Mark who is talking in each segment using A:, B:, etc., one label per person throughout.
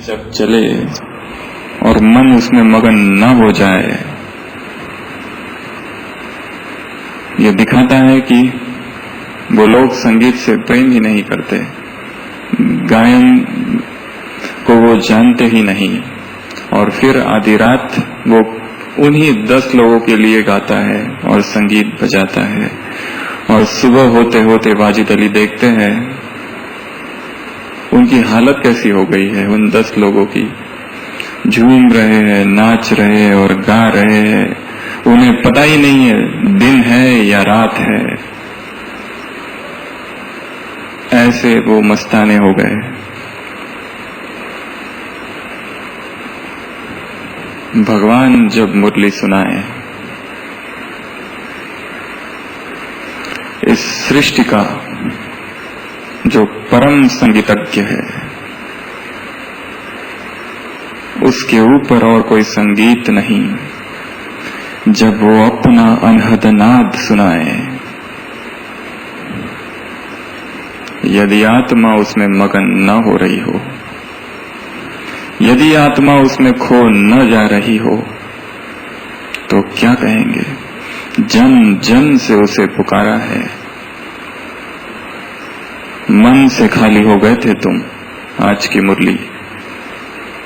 A: जब चले और मन उसमें मगन न हो जाए, ये दिखाता है कि वो लोग संगीत से प्रेम ही नहीं करते, गायन को वो जानते ही नहीं, और फिर आधी रात वो उन्हीं 10 लोगों के लिए गाता है और संगीत बजाता है, और सुबह होते होते वाजिद अली देखते हैं उनकी हालत कैसी हो गई है। उन 10 लोगों की झूम रहे हैं, नाच रहे हैं और गा रहे हैं, उन्हें पता ही नहीं है दिन है या रात है, ऐसे वो मस्ताने हो गए। भगवान जब मुरली सुनाए, इस सृष्टि का जो परम संगीतज्ञ है, उसके ऊपर और कोई संगीत नहीं, जब वो अपना अनहद नाद सुनाए, यदि आत्मा उसमें मगन न हो रही हो, यदि आत्मा उसमें खो न जा रही हो, तो क्या कहेंगे? जन जन से उसे पुकारा है। मन से खाली हो गए थे तुम, आज की मुरली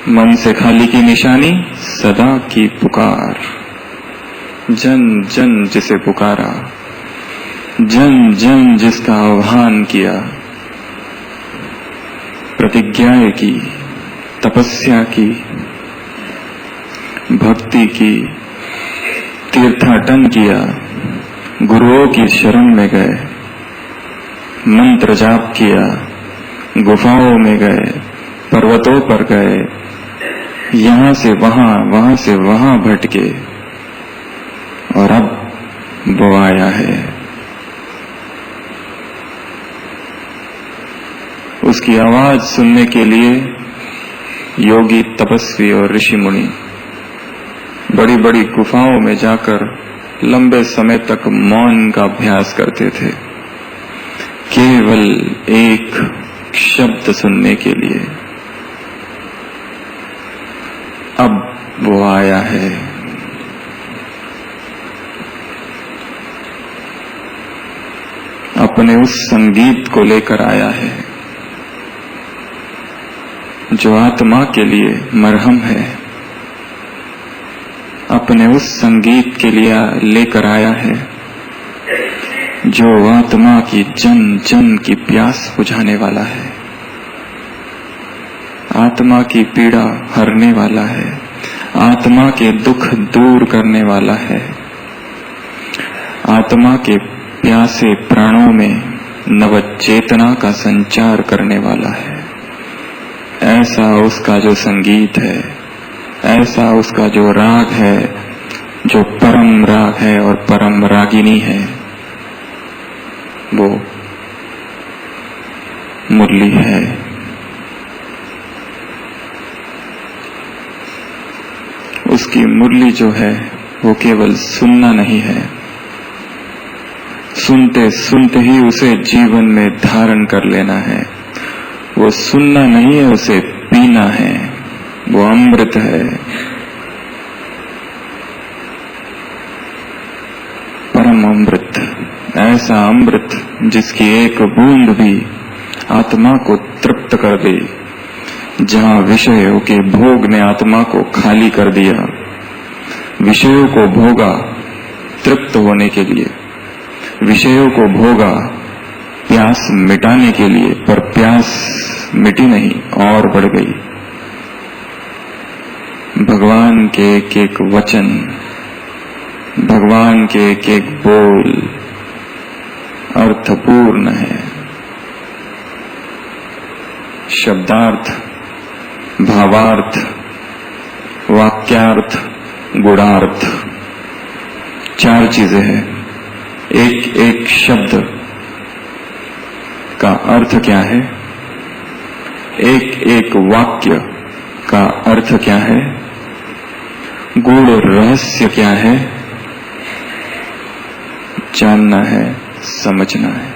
A: मन से खाली की निशानी, सदा की पुकार। जन जन जिसे पुकारा, जन जन जिसका आह्वान किया, प्रतिज्ञाएं की, तपस्या की, भक्ति की, तीर्थाटन किया, गुरुओं की शरण में गए, मंत्र जाप किया, गुफाओं में गए, पर्वतों पर गए, यहां से वहां, वहां से वहां भटके, और अब वो आया है। उसकी आवाज सुनने के लिए योगी, तपस्वी और ऋषि मुनि बड़ी बड़ी गुफाओं में जाकर लंबे समय तक मौन का अभ्यास करते थे, केवल एक शब्द सुनने के लिए। अब वो आया है। अपने उस संगीत को लेकर आया है जो आत्मा के लिए मरहम है। अपने उस संगीत के लिए लेकर आया है जो आत्मा की जन जन की प्यास बुझाने वाला है, आत्मा की पीड़ा हरने वाला है, आत्मा के दुख दूर करने वाला है, आत्मा के प्यासे प्राणों में नवचेतना का संचार करने वाला है। ऐसा उसका जो संगीत है, ऐसा उसका जो राग है, जो परम राग है और परम रागिनी है, वो मुरली है। उसकी मुरली जो है वो केवल सुनना नहीं है, सुनते सुनते ही उसे जीवन में धारण कर लेना है। वो सुनना नहीं है, उसे पीना है। वो अमृत है, परम अमृत, ऐसा अमृत जिसकी एक बूंद भी आत्मा को तृप्त कर दे। जहां विषयों के भोग ने आत्मा को खाली कर दिया, विषयों को भोगा तृप्त होने के लिए, विषयों को भोगा प्यास मिटाने के लिए, पर प्यास मिटी नहीं और बढ़ गई। भगवान के एक एक वचन, भगवान के एक एक बोल अर्थपूर्ण है। शब्दार्थ, भावार्थ, वाक्यार्थ, गुणार्थ, 4 चीजें हैं। एक एक शब्द का अर्थ क्या है, एक एक वाक्य का अर्थ क्या है, गूढ़ रहस्य क्या है, जानना है, समझना है।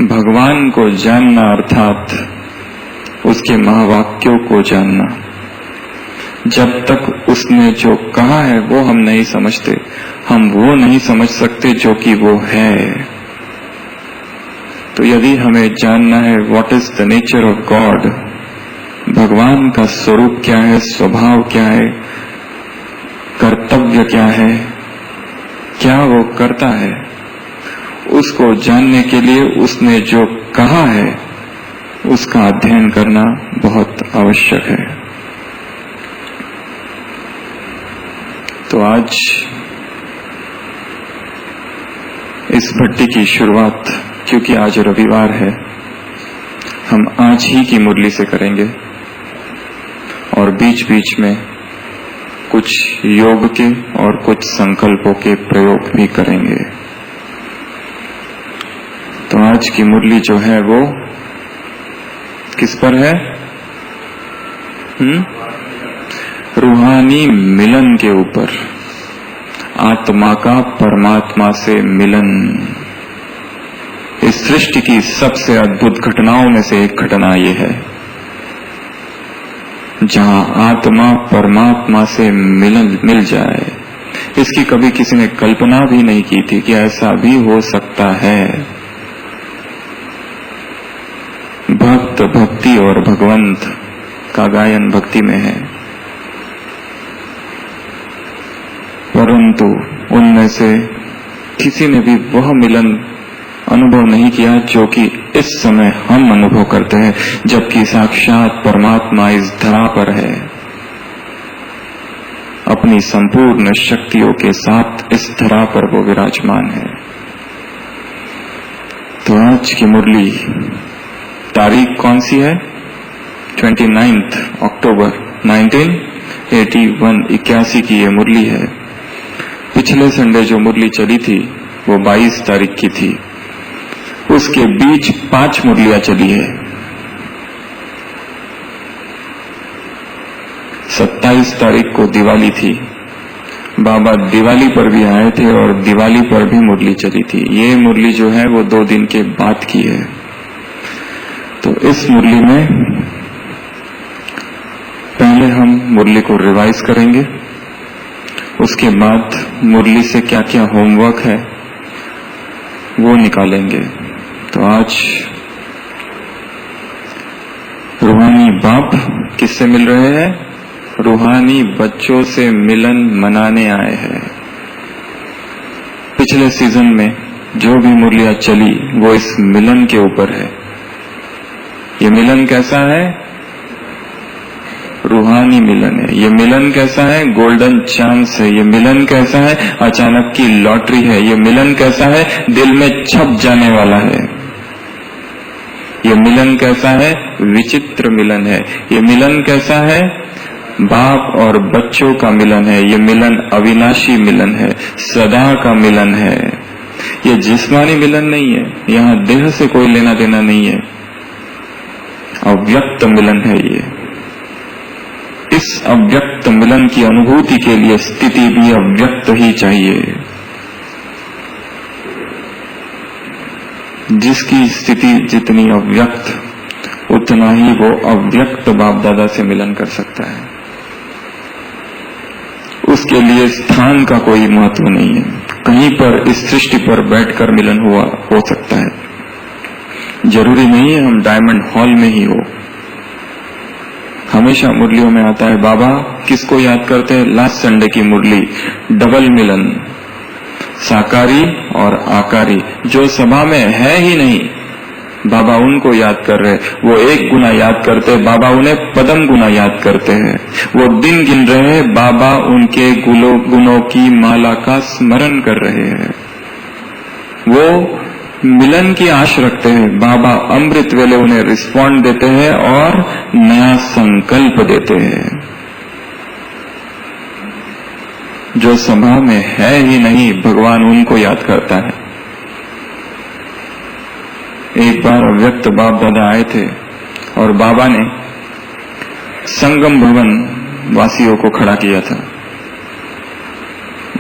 A: भगवान को जानना अर्थात उसके महावाक्यों को जानना। जब तक उसने जो कहा है वो हम नहीं समझते, हम वो नहीं समझ सकते जो कि वो है। तो यदि हमें जानना है what is the nature of God, भगवान का स्वरूप क्या है, स्वभाव क्या है, कर्तव्य क्या है, क्या वो करता है, उसको जानने के लिए उसने जो कहा है उसका अध्ययन करना बहुत आवश्यक है। तो आज इस भट्टी की शुरुआत, क्योंकि आज रविवार है, हम आज ही की मुरली से करेंगे और बीच बीच में कुछ योग के और कुछ संकल्पों के प्रयोग भी करेंगे। तो आज की मुरली जो है वो किस पर है? रूहानी मिलन के ऊपर, आत्मा का परमात्मा से मिलन। इस सृष्टि की सबसे अद्भुत घटनाओं में से एक घटना ये है जहां आत्मा परमात्मा से मिल जाए। इसकी कभी किसी ने कल्पना भी नहीं की थी कि ऐसा भी हो सकता है। भक्त भक्ति और भगवंत का गायन भक्ति में है, परंतु उनमें से किसी ने भी वह मिलन अनुभव नहीं किया जो कि इस समय हम अनुभव करते हैं, जबकि साक्षात परमात्मा इस धरा पर है, अपनी संपूर्ण शक्तियों के साथ इस धरा पर वो विराजमान है। तो आज की मुरली तारीख कौन सी है? 29 अक्टूबर 1981, 81 की ये मुरली है। पिछले संडे जो मुरली चली थी वो 22 तारीख की थी। उसके बीच 5 मुरलियां चली है। 27 तारीख को दिवाली थी, बाबा दिवाली पर भी आए थे और दिवाली पर भी मुरली चली थी। ये मुरली जो है वो 2 दिन के बाद की है। तो इस मुरली में पहले हम मुरली को रिवाइज करेंगे, उसके बाद मुरली से क्या क्या होमवर्क है वो निकालेंगे। तो आज रूहानी बाप किससे मिल रहे हैं? रूहानी बच्चों से मिलन मनाने आए हैं। पिछले सीजन में जो भी मुरलियां चली वो इस मिलन के ऊपर है। ये मिलन कैसा है? रूहानी मिलन है। ये मिलन कैसा है? गोल्डन चांस है। ये मिलन कैसा है? अचानक की लॉटरी है। ये मिलन कैसा है? दिल में छप जाने वाला है। ये मिलन कैसा है? विचित्र मिलन है। ये मिलन कैसा है? बाप और बच्चों का मिलन है। ये मिलन अविनाशी मिलन है, सदा का मिलन है। ये जिस्मानी मिलन नहीं है, यहाँ देह से कोई लेना देना नहीं है, अव्यक्त मिलन है ये। इस अव्यक्त मिलन की अनुभूति के लिए स्थिति भी अव्यक्त ही चाहिए। जिसकी स्थिति जितनी अव्यक्त, उतना ही वो अव्यक्त बाप दादा से मिलन कर सकता है। उसके लिए स्थान का कोई महत्व नहीं है। कहीं पर इस सृष्टि पर बैठकर मिलन हो सकता है। जरूरी नहीं है हम डायमंड हॉल में ही हो। हमेशा मुरलियों में आता है, बाबा किसको याद करते हैं? लास्ट संडे की मुरली, डबल मिलन, साकारी और आकारी। जो सभा में है ही नहीं, बाबा उनको याद कर रहे। वो एक गुना याद करते, बाबा उन्हें पदम गुना याद करते हैं। वो दिन गिन रहे हैं, बाबा उनके गुणों की माला का स्मरण कर रहे हैं। वो मिलन की आश रखते हैं, बाबा अमृत वेले उन्हें रिस्पॉन्ड देते हैं और नया संकल्प देते हैं। जो सभा में है ही नहीं, भगवान उनको याद करता है। एक बार अव्यक्त बाप दादा आए थे और बाबा ने संगम भवन वासियों को खड़ा किया था।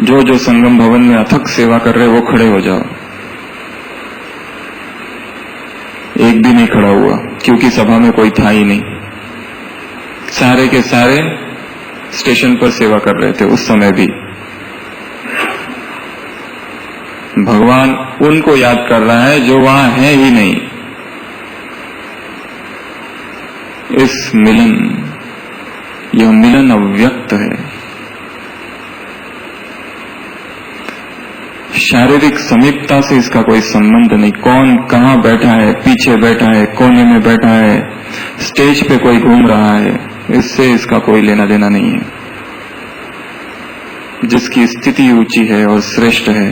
A: जो जो संगम भवन में अथक सेवा कर रहे वो खड़े हो जाओ। एक भी नहीं खड़ा हुआ, क्योंकि सभा में कोई था ही नहीं। सारे के सारे स्टेशन पर सेवा कर रहे थे उस समय भी। भगवान उनको याद कर रहा है जो वहां है ही नहीं। इस मिलन, यह मिलन अव्यक्त है। शारीरिक समीपता से इसका कोई संबंध नहीं। कौन कहां बैठा है, पीछे बैठा है, कोने में बैठा है, स्टेज पे कोई घूम रहा है, इससे इसका कोई लेना देना नहीं है। जिसकी स्थिति ऊंची है और श्रेष्ठ है,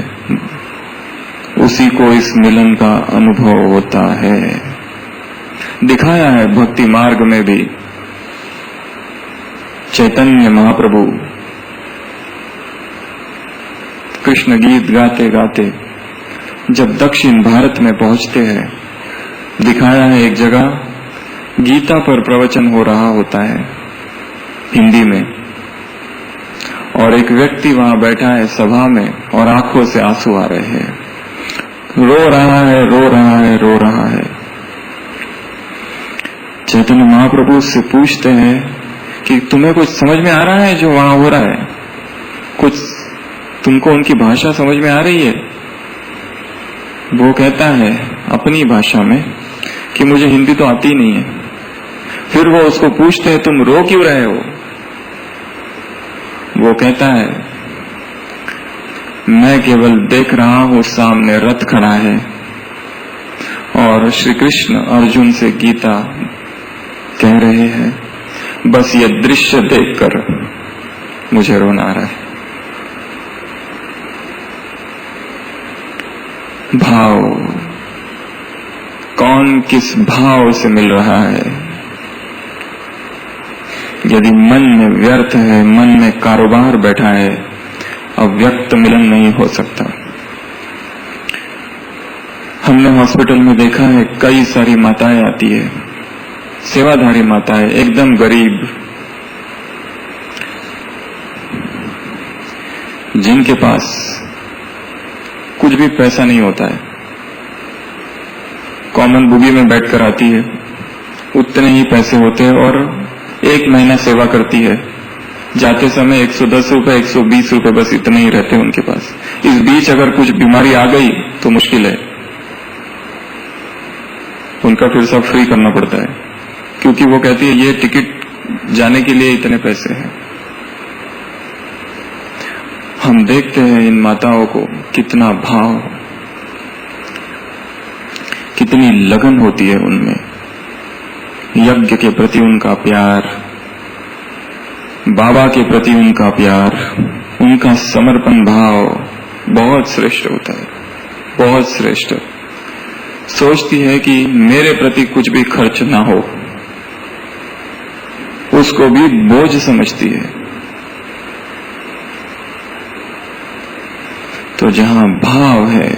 A: उसी को इस मिलन का अनुभव होता है। दिखाया है भक्ति मार्ग में भी। चैतन्य महाप्रभु कृष्ण गीत गाते गाते जब दक्षिण भारत में पहुंचते हैं, दिखाया है एक जगह गीता पर प्रवचन हो रहा होता है हिंदी में, और एक व्यक्ति वहां बैठा है सभा में और आंखों से आंसू आ रहे हैं, रो रहा है, रो रहा है, रो रहा है। चैतन्य महाप्रभु उससे पूछते हैं कि तुम्हें कुछ समझ में आ रहा है जो वहां हो रहा है? कुछ तुमको उनकी भाषा समझ में आ रही है? वो कहता है अपनी भाषा में कि मुझे हिंदी तो आती नहीं है। फिर वो उसको पूछते हैं तुम रो क्यों रहे हो? वो कहता है मैं केवल देख रहा हूं सामने रथ खड़ा है और श्री कृष्ण अर्जुन से गीता कह रहे हैं, बस ये दृश्य देखकर मुझे रोना आ रहा है। भाव, कौन किस भाव से मिल रहा है? यदि मन में व्यर्थ है, मन में कारोबार बैठा है, अव्यक्त मिलन नहीं हो सकता। हमने हॉस्पिटल में देखा है कई सारी माताएं आती है, सेवाधारी माताएं, एकदम गरीब, जिनके पास कुछ भी पैसा नहीं होता है, कॉमन बुगी में बैठकर आती है, उतने ही पैसे होते हैं और एक महीना सेवा करती है। जाते समय 110 रुपए, 120 रुपए, बस इतने ही रहते हैं उनके पास। इस बीच अगर कुछ बीमारी आ गई तो मुश्किल है, उनका फिर सब फ्री करना पड़ता है, क्योंकि वो कहती है ये टिकट जाने के लिए इतने पैसे हैं। हम देखते हैं इन माताओं को, कितना भाव, कितनी लगन होती है उनमें, यज्ञ के प्रति उनका प्यार, बाबा के प्रति उनका प्यार, उनका समर्पण भाव बहुत श्रेष्ठ होता है, बहुत श्रेष्ठ। सोचती है कि मेरे प्रति कुछ भी खर्च ना हो, उसको भी बोझ समझती है। तो जहां भाव है,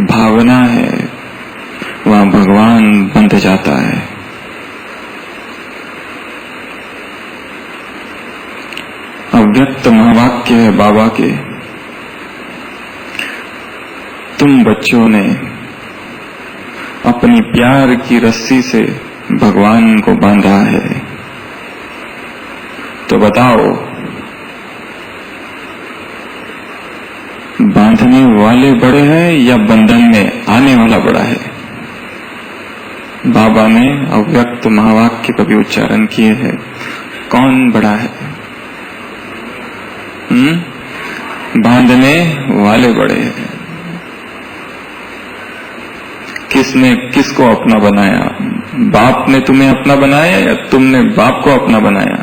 A: भावना है, वहां भगवान बंध जाता है। अव्यक्त महावाक्य है बाबा के, तुम बच्चों ने अपनी प्यार की रस्सी से भगवान को बांधा है, तो बताओ बांधने वाले बड़े हैं या बंधन में आने वाला बड़ा है? बाबा ने अव्यक्त महावाक्य कभी उच्चारण किए हैं, कौन बड़ा है? बांधने वाले बड़े हैं। किसने किसको अपना बनाया? बाप ने तुम्हें अपना बनाया या तुमने बाप को अपना बनाया?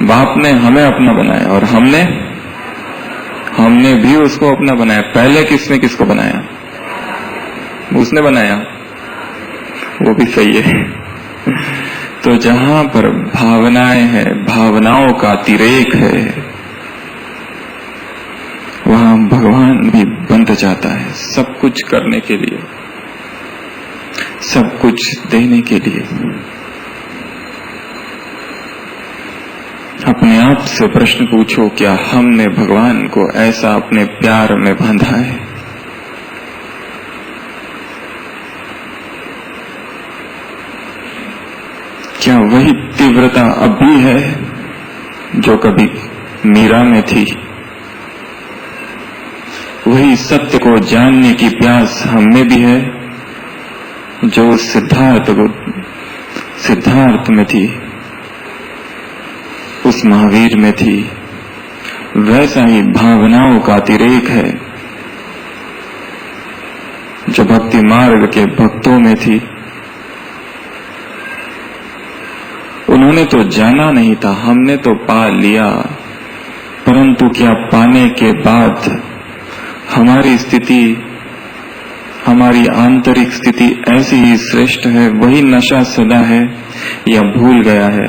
A: बाप ने हमें अपना बनाया और हमने भी उसको अपना बनाया। पहले किसने किसको बनाया? उसने बनाया, वो भी सही है। तो जहां पर भावनाएं हैं, भावनाओं का अतिरेक है, वहां भगवान भी बंध जाता है, सब कुछ करने के लिए, सब कुछ देने के लिए। अपने आप से प्रश्न पूछो, क्या हमने भगवान को ऐसा अपने प्यार में बांधा है? क्या वही तीव्रता अब भी है जो कभी मीरा में थी? वही सत्य को जानने की प्यास हम में भी है जो सिद्धार्थ में थी, उस महावीर में थी। वैसा ही भावनाओं का अतिरेक है जो भक्ति मार्ग के भक्तों में थी। उन्होंने तो जाना नहीं था, हमने तो पा लिया, परंतु क्या पाने के बाद हमारी स्थिति, हमारी आंतरिक स्थिति ऐसी ही श्रेष्ठ है? वही नशा सदा है या भूल गया है?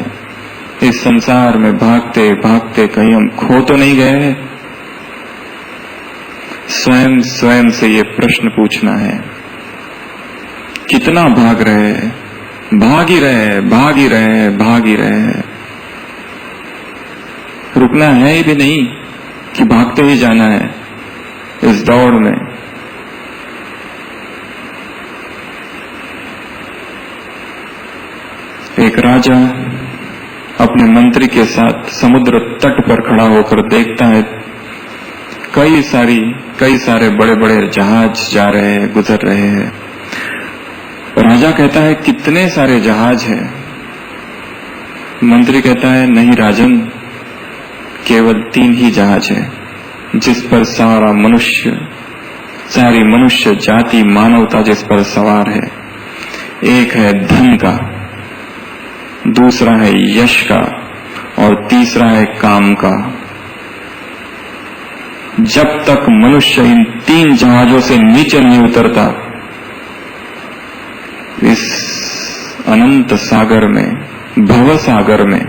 A: इस संसार में भागते भागते कहीं हम खो तो नहीं गए हैं? स्वयं से ये प्रश्न पूछना है। कितना भाग रहे हैं? भाग ही रहे हैं, भाग ही रहे हैं, भाग ही रहे हैं। रुकना है ही भी नहीं कि भागते ही जाना है इस दौड़ में। एक राजा अपने मंत्री के साथ समुद्र तट पर खड़ा होकर देखता है, कई सारे बड़े बड़े जहाज जा रहे हैं, गुजर रहे हैं। राजा कहता है, कितने सारे जहाज हैं? मंत्री कहता है, नहीं राजन, केवल 3 ही जहाज है जिस पर सारी मनुष्य जाति, मानवता जिस पर सवार है। एक है धन का, दूसरा है यश का और तीसरा है काम का। जब तक मनुष्य इन 3 जहाजों से नीचे नहीं उतरता, इस अनंत सागर में, भव सागर में,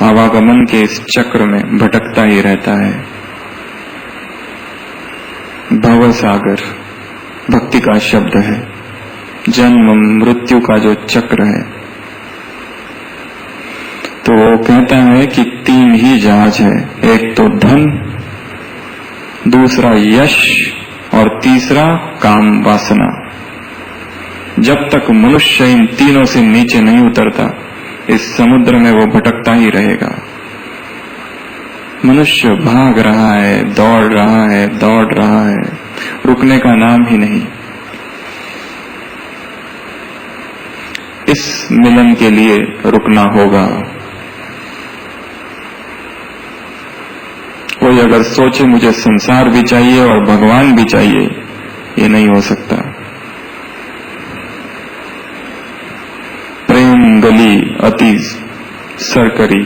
A: आवागमन के इस चक्र में भटकता ही रहता है। भव सागर भक्ति का शब्द है, जन्म मृत्यु का जो चक्र है। तो वो कहता है कि 3 ही जहाज है, एक तो धन, दूसरा यश और तीसरा काम वासना। जब तक मनुष्य इन तीनों से नीचे नहीं उतरता, इस समुद्र में वो भटकता ही रहेगा। मनुष्य भाग रहा है, दौड़ रहा है, रुकने का नाम ही नहीं। इस मिलन के लिए रुकना होगा। कोई अगर सोचे मुझे संसार भी चाहिए और भगवान भी चाहिए, ये नहीं हो सकता। प्रेम गली अति सरकरी,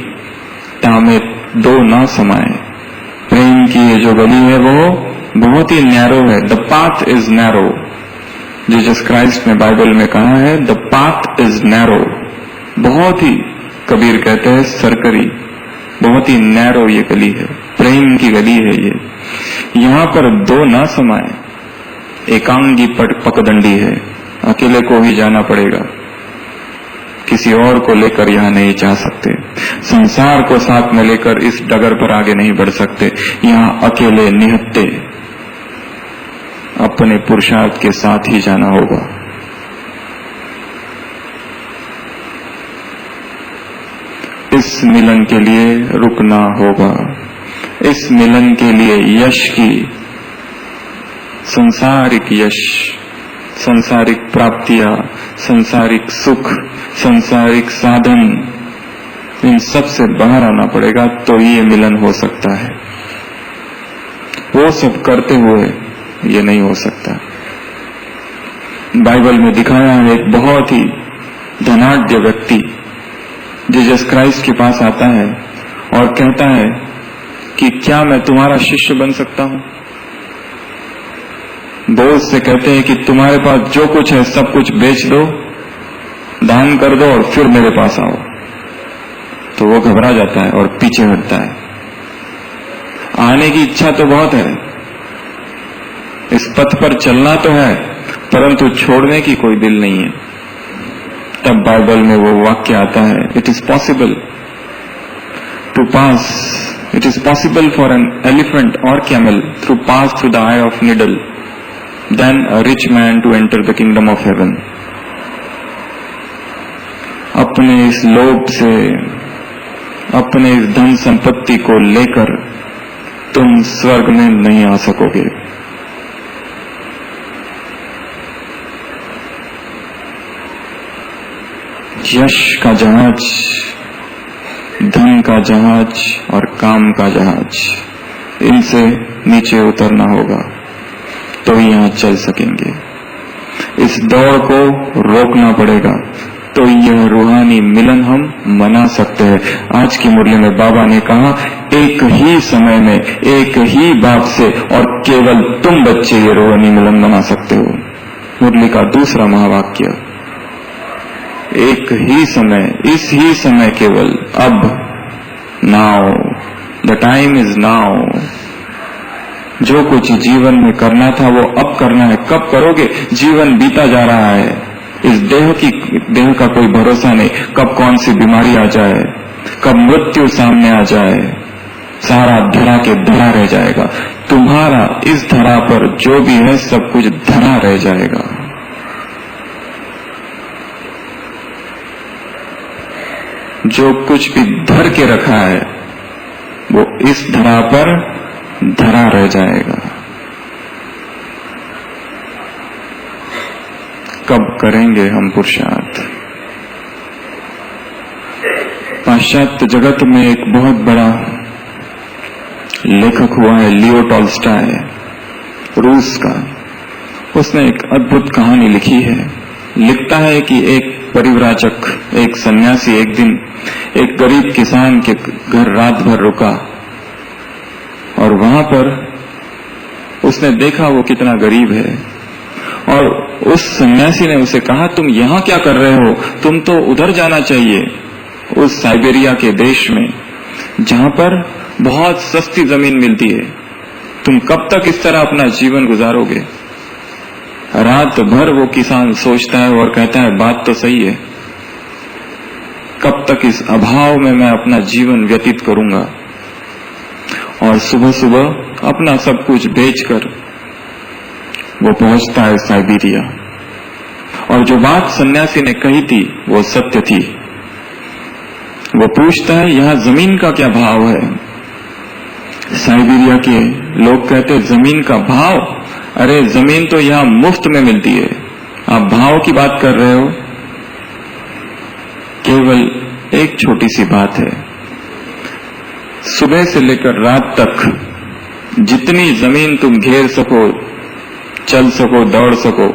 A: तामे 2 ना समाये। प्रेम की ये जो गली है वो बहुत ही नैरो है। The path is narrow. Jesus Christ ने बाइबल में कहा है, द पाथ इज नैरो। बहुत ही, कबीर कहते हैं, सरकरी, बहुत ही नैरो ये गली है, प्रेम की गली है ये। यहाँ पर 2 ना समाये। एकांगी पकदंडी है, अकेले को ही जाना पड़ेगा, किसी और को लेकर यहाँ नहीं जा सकते। संसार को साथ में लेकर इस डगर पर आगे नहीं बढ़ सकते। यहाँ अकेले निहत्ते अपने पुरुषार्थ के साथ ही जाना होगा। इस मिलन के लिए रुकना होगा। इस मिलन के लिए यश की, सांसारिक यश, सांसारिक प्राप्तियां, सांसारिक सुख, सांसारिक साधन, इन सब से बाहर आना पड़ेगा, तो ये मिलन हो सकता है। वो सब करते हुए ये नहीं हो सकता। बाइबल में दिखाया है, एक बहुत ही धनाढ्य व्यक्ति जीसस क्राइस्ट के पास आता है और कहता है कि क्या मैं तुम्हारा शिष्य बन सकता हूं? दोस्त से कहते हैं कि तुम्हारे पास जो कुछ है सब कुछ बेच दो, दान कर दो और फिर मेरे पास आओ। तो वो घबरा जाता है और पीछे हटता है। आने की इच्छा तो बहुत है, इस पथ पर चलना तो है, परंतु छोड़ने की कोई दिल नहीं है। तब बाइबल में वो वाक्य आता है, it is possible to pass, it is possible for an elephant और camel to pass through the eye of needle then a rich man to enter the kingdom of heaven. अपने इस लोभ से, अपने इस धन संपत्ति को लेकर तुम स्वर्ग में नहीं आ सकोगे। यश का जहाज, धन का जहाज और काम का जहाज, इनसे नीचे उतरना होगा तो ही यहां चल सकेंगे। इस दौड़ को रोकना पड़ेगा तो यह रूहानी मिलन हम मना सकते हैं। आज की मुरली में बाबा ने कहा, एक ही समय में एक ही बाप से और केवल तुम बच्चे ये रूहानी मिलन मना सकते हो। मुरली का दूसरा महावाक्य, एक ही समय, इस ही समय, केवल अब, now, the time is now. जो कुछ जीवन में करना था वो अब करना है। कब करोगे? जीवन बीता जा रहा है। इस देह का कोई भरोसा नहीं, कब कौन सी बीमारी आ जाए, कब मृत्यु सामने आ जाए। सारा धरा के धरा रह जाएगा। तुम्हारा इस धरा पर जो भी है सब कुछ धरा रह जाएगा। जो कुछ भी धर के रखा है वो इस धरा पर धरा रह जाएगा। कब करेंगे हम पुरुषार्थ? पाश्चात्य जगत में एक बहुत बड़ा लेखक हुआ है लियो टॉल्स्टॉय, रूस का। उसने एक अद्भुत कहानी लिखी है। लिखता है कि एक परिव्राजक, एक सन्यासी एक दिन एक गरीब किसान के घर रात भर रुका और वहां पर उसने देखा वो कितना गरीब है। और उस सन्यासी ने उसे कहा, तुम यहाँ क्या कर रहे हो? तुम तो उधर जाना चाहिए, उस साइबेरिया के देश में जहां पर बहुत सस्ती जमीन मिलती है। तुम कब तक इस तरह अपना जीवन गुजारोगे? रात भर वो किसान सोचता है और कहता है, बात तो सही है, कब तक इस अभाव में मैं अपना जीवन व्यतीत करूंगा। और सुबह सुबह अपना सब कुछ बेचकर वो पहुंचता है साइबेरिया। और जो बात सन्यासी ने कही थी वो सत्य थी। वो पूछता है, यहाँ जमीन का क्या भाव है? साइबेरिया के लोग कहते हैं, जमीन का भाव? अरे जमीन तो यहाँ मुफ्त में मिलती है, आप भाव की बात कर रहे हो। केवल एक छोटी सी बात है, सुबह से लेकर रात तक जितनी जमीन तुम घेर सको, चल सको, दौड़ सको,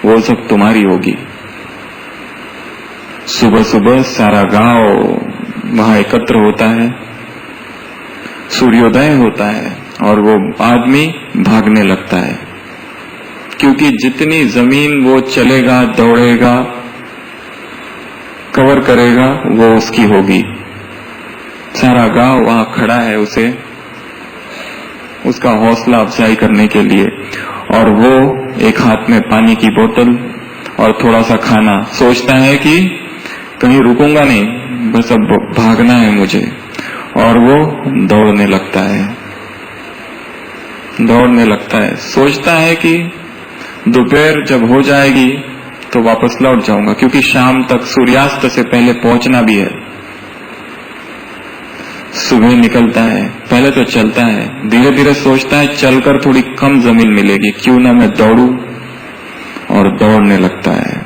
A: वो सब तुम्हारी होगी। सुबह सुबह सारा गांव वहां एकत्र होता है, सूर्योदय होता है और वो आदमी भागने लगता है, क्योंकि जितनी जमीन वो चलेगा, दौड़ेगा, कवर करेगा, वो उसकी होगी। सारा गांव वहां खड़ा है उसे, उसका हौसला अफजाई करने के लिए। और वो एक हाथ में पानी की बोतल और थोड़ा सा खाना, सोचता है कि कहीं रुकूंगा नहीं, बस अब भागना है मुझे। और वो दौड़ने लगता है, दौड़ने लगता है। सोचता है कि दोपहर जब हो जाएगी तो वापस लौट जाऊंगा, क्योंकि शाम तक सूर्यास्त से पहले पहुंचना भी है। सुबह निकलता है, पहले तो चलता है, धीरे धीरे सोचता है चलकर थोड़ी कम जमीन मिलेगी, क्यों ना मैं दौड़ूं, और दौड़ने लगता है।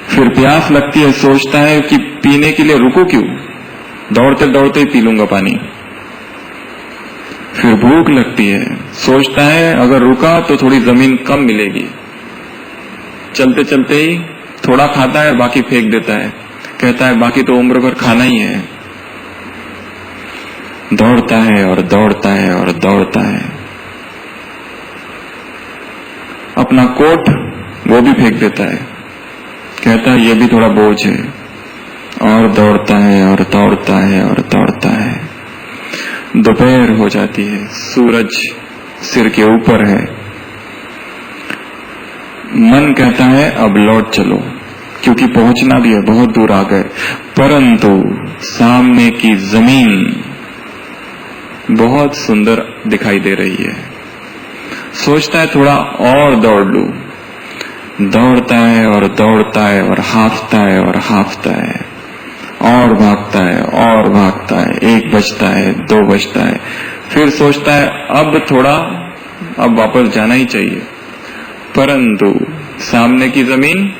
A: फिर प्यास लगती है, सोचता है कि पीने के लिए रुकूं क्यों, दौड़ते दौड़ते ही पी लूंगा पानी। फिर भूख लगती है, सोचता है अगर रुका तो थोड़ी जमीन कम मिलेगी। चलते चलते ही थोड़ा खाता है, बाकी फेंक देता है, कहता है बाकी तो उम्र भर खाना ही है। दौड़ता है और दौड़ता है और दौड़ता है। अपना कोट वो भी फेंक देता है, कहता है ये भी थोड़ा बोझ है। और दौड़ता है और दौड़ता है और दौड़ता है। दोपहर हो जाती है, सूरज सिर के ऊपर है। मन कहता है अब लौट चलो, क्योंकि पहुंचना भी है, बहुत दूर आ गए। परंतु सामने की जमीन बहुत सुंदर दिखाई दे रही है। सोचता है थोड़ा और दौड़ लूं, दौड़ता है और दौड़ता है और हाफता है और हाफता है और भागता है और भागता है। 1 बजता है, 2 बजता है, फिर सोचता है अब वापस जाना ही चाहिए। परंतु सामने की जमीन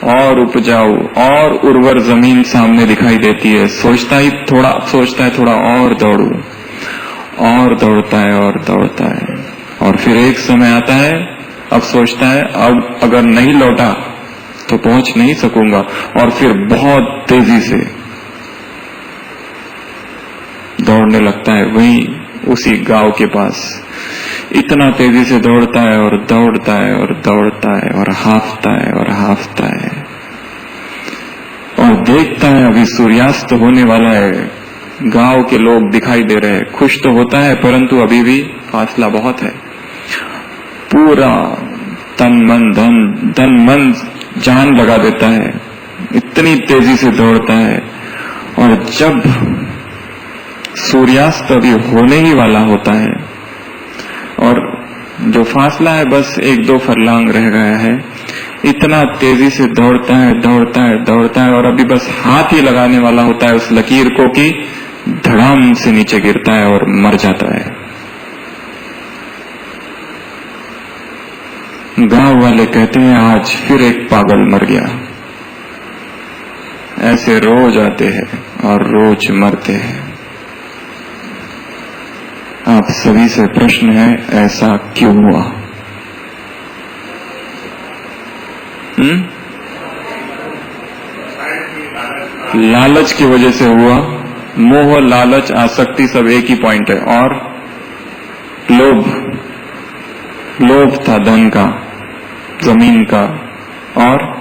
A: और उपजाऊ और उर्वर जमीन सामने दिखाई देती है। सोचता है थोड़ा और दौड़ू, और दौड़ता है और दौड़ता है, और फिर एक समय आता है, अब सोचता है अब अगर नहीं लौटा तो पहुंच नहीं सकूंगा, और फिर बहुत तेजी से दौड़ने लगता है वहीं उसी गांव के पास। इतना तेजी से दौड़ता है और दौड़ता है और दौड़ता है और हाफता है और हाफता है, और देखता है अभी सूर्यास्त होने वाला है, गांव के लोग दिखाई दे रहे हैं। खुश तो होता है परंतु अभी भी फासला बहुत है। पूरा तन मन जान लगा देता है, इतनी तेजी से दौड़ता है, और जब सूर्यास्त अभी होने ही वाला होता है और जो फासला है बस 1-2 फरलांग रह गया है, इतना तेजी से दौड़ता है और अभी बस हाथ ही लगाने वाला होता है उस लकीर को कि धड़ाम से नीचे गिरता है और मर जाता है। गांव वाले कहते हैं आज फिर एक पागल मर गया। ऐसे रोज आते हैं और रोज मरते हैं। आप सभी से प्रश्न है, ऐसा क्यों हुआ? लालच की वजह से हुआ। मोह, लालच, आसक्ति सब एक ही पॉइंट है। और लोभ था धन का, जमीन का, और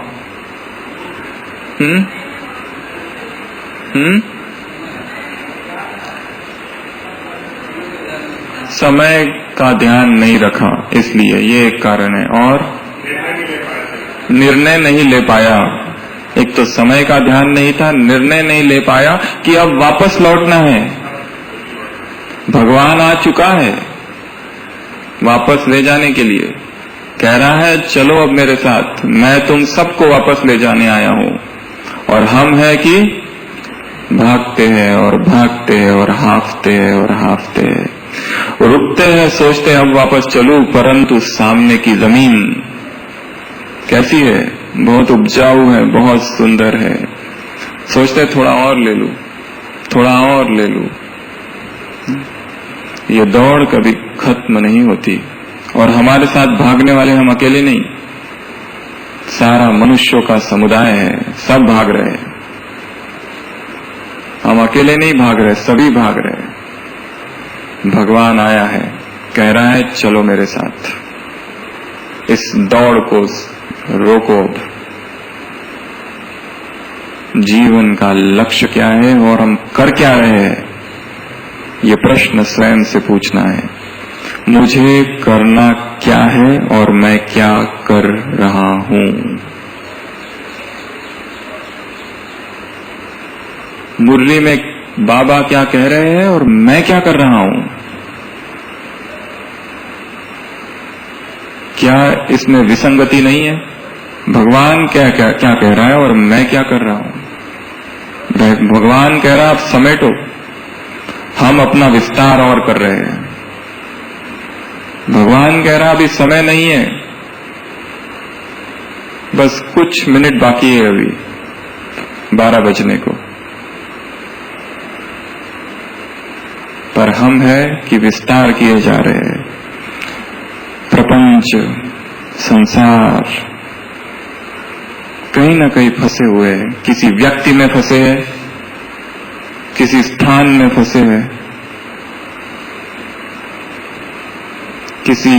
A: समय का ध्यान नहीं रखा, इसलिए ये एक कारण है। और निर्णय नहीं ले पाया। एक तो समय का ध्यान नहीं था, निर्णय नहीं ले पाया कि अब वापस लौटना है। भगवान आ चुका है वापस ले जाने के लिए, कह रहा है चलो अब मेरे साथ, मैं तुम सबको वापस ले जाने आया हूं। और हम है कि भागते हैं और भागते हैं और हाफते हैं और हाफते हैं, रुकते हैं, सोचते हैं अब वापस चलूं, परंतु सामने की जमीन कैसी है? बहुत उपजाऊ है, बहुत सुंदर है। सोचते थोड़ा और ले लूं, थोड़ा और ले लूं। ये दौड़ कभी खत्म नहीं होती। और हमारे साथ भागने वाले हम अकेले नहीं, सारा मनुष्यों का समुदाय है, सब भाग रहे हैं। हम अकेले नहीं भाग रहे, सभी भाग रहे हैं। भगवान आया है, कह रहा है चलो मेरे साथ, इस दौड़ को रोको। जीवन का लक्ष्य क्या है और हम कर क्या रहे हैं, ये प्रश्न स्वयं से पूछना है। मुझे करना क्या है और मैं क्या कर रहा हूं? मुरली में बाबा क्या कह रहे हैं और मैं क्या कर रहा हूं? क्या इसमें विसंगति नहीं है? भगवान क्या कह रहा है और मैं क्या कर रहा हूं? भगवान कह रहा है आप समेटो, हम अपना विस्तार और कर रहे हैं। भगवान कह रहा अभी समय नहीं है, बस कुछ मिनट बाकी है अभी 12 बजने को। पर हम है कि विस्तार किए जा रहे हैं। प्रपंच, संसार कहीं ना कहीं फंसे हुए हैं, किसी व्यक्ति में फंसे हैं, किसी स्थान में फंसे हैं, किसी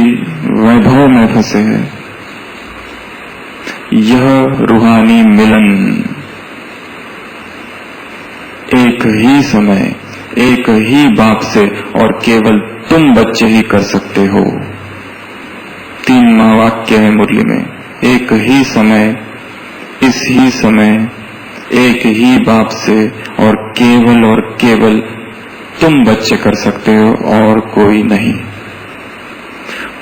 A: वैभव में फंसे हैं। यह रूहानी मिलन एक ही समय, एक ही बाप से, और केवल तुम बच्चे ही कर सकते हो। 3 महावाक्य है मुरली में। एक ही समय, इस ही समय, एक ही बाप से, और केवल तुम बच्चे कर सकते हो और कोई नहीं।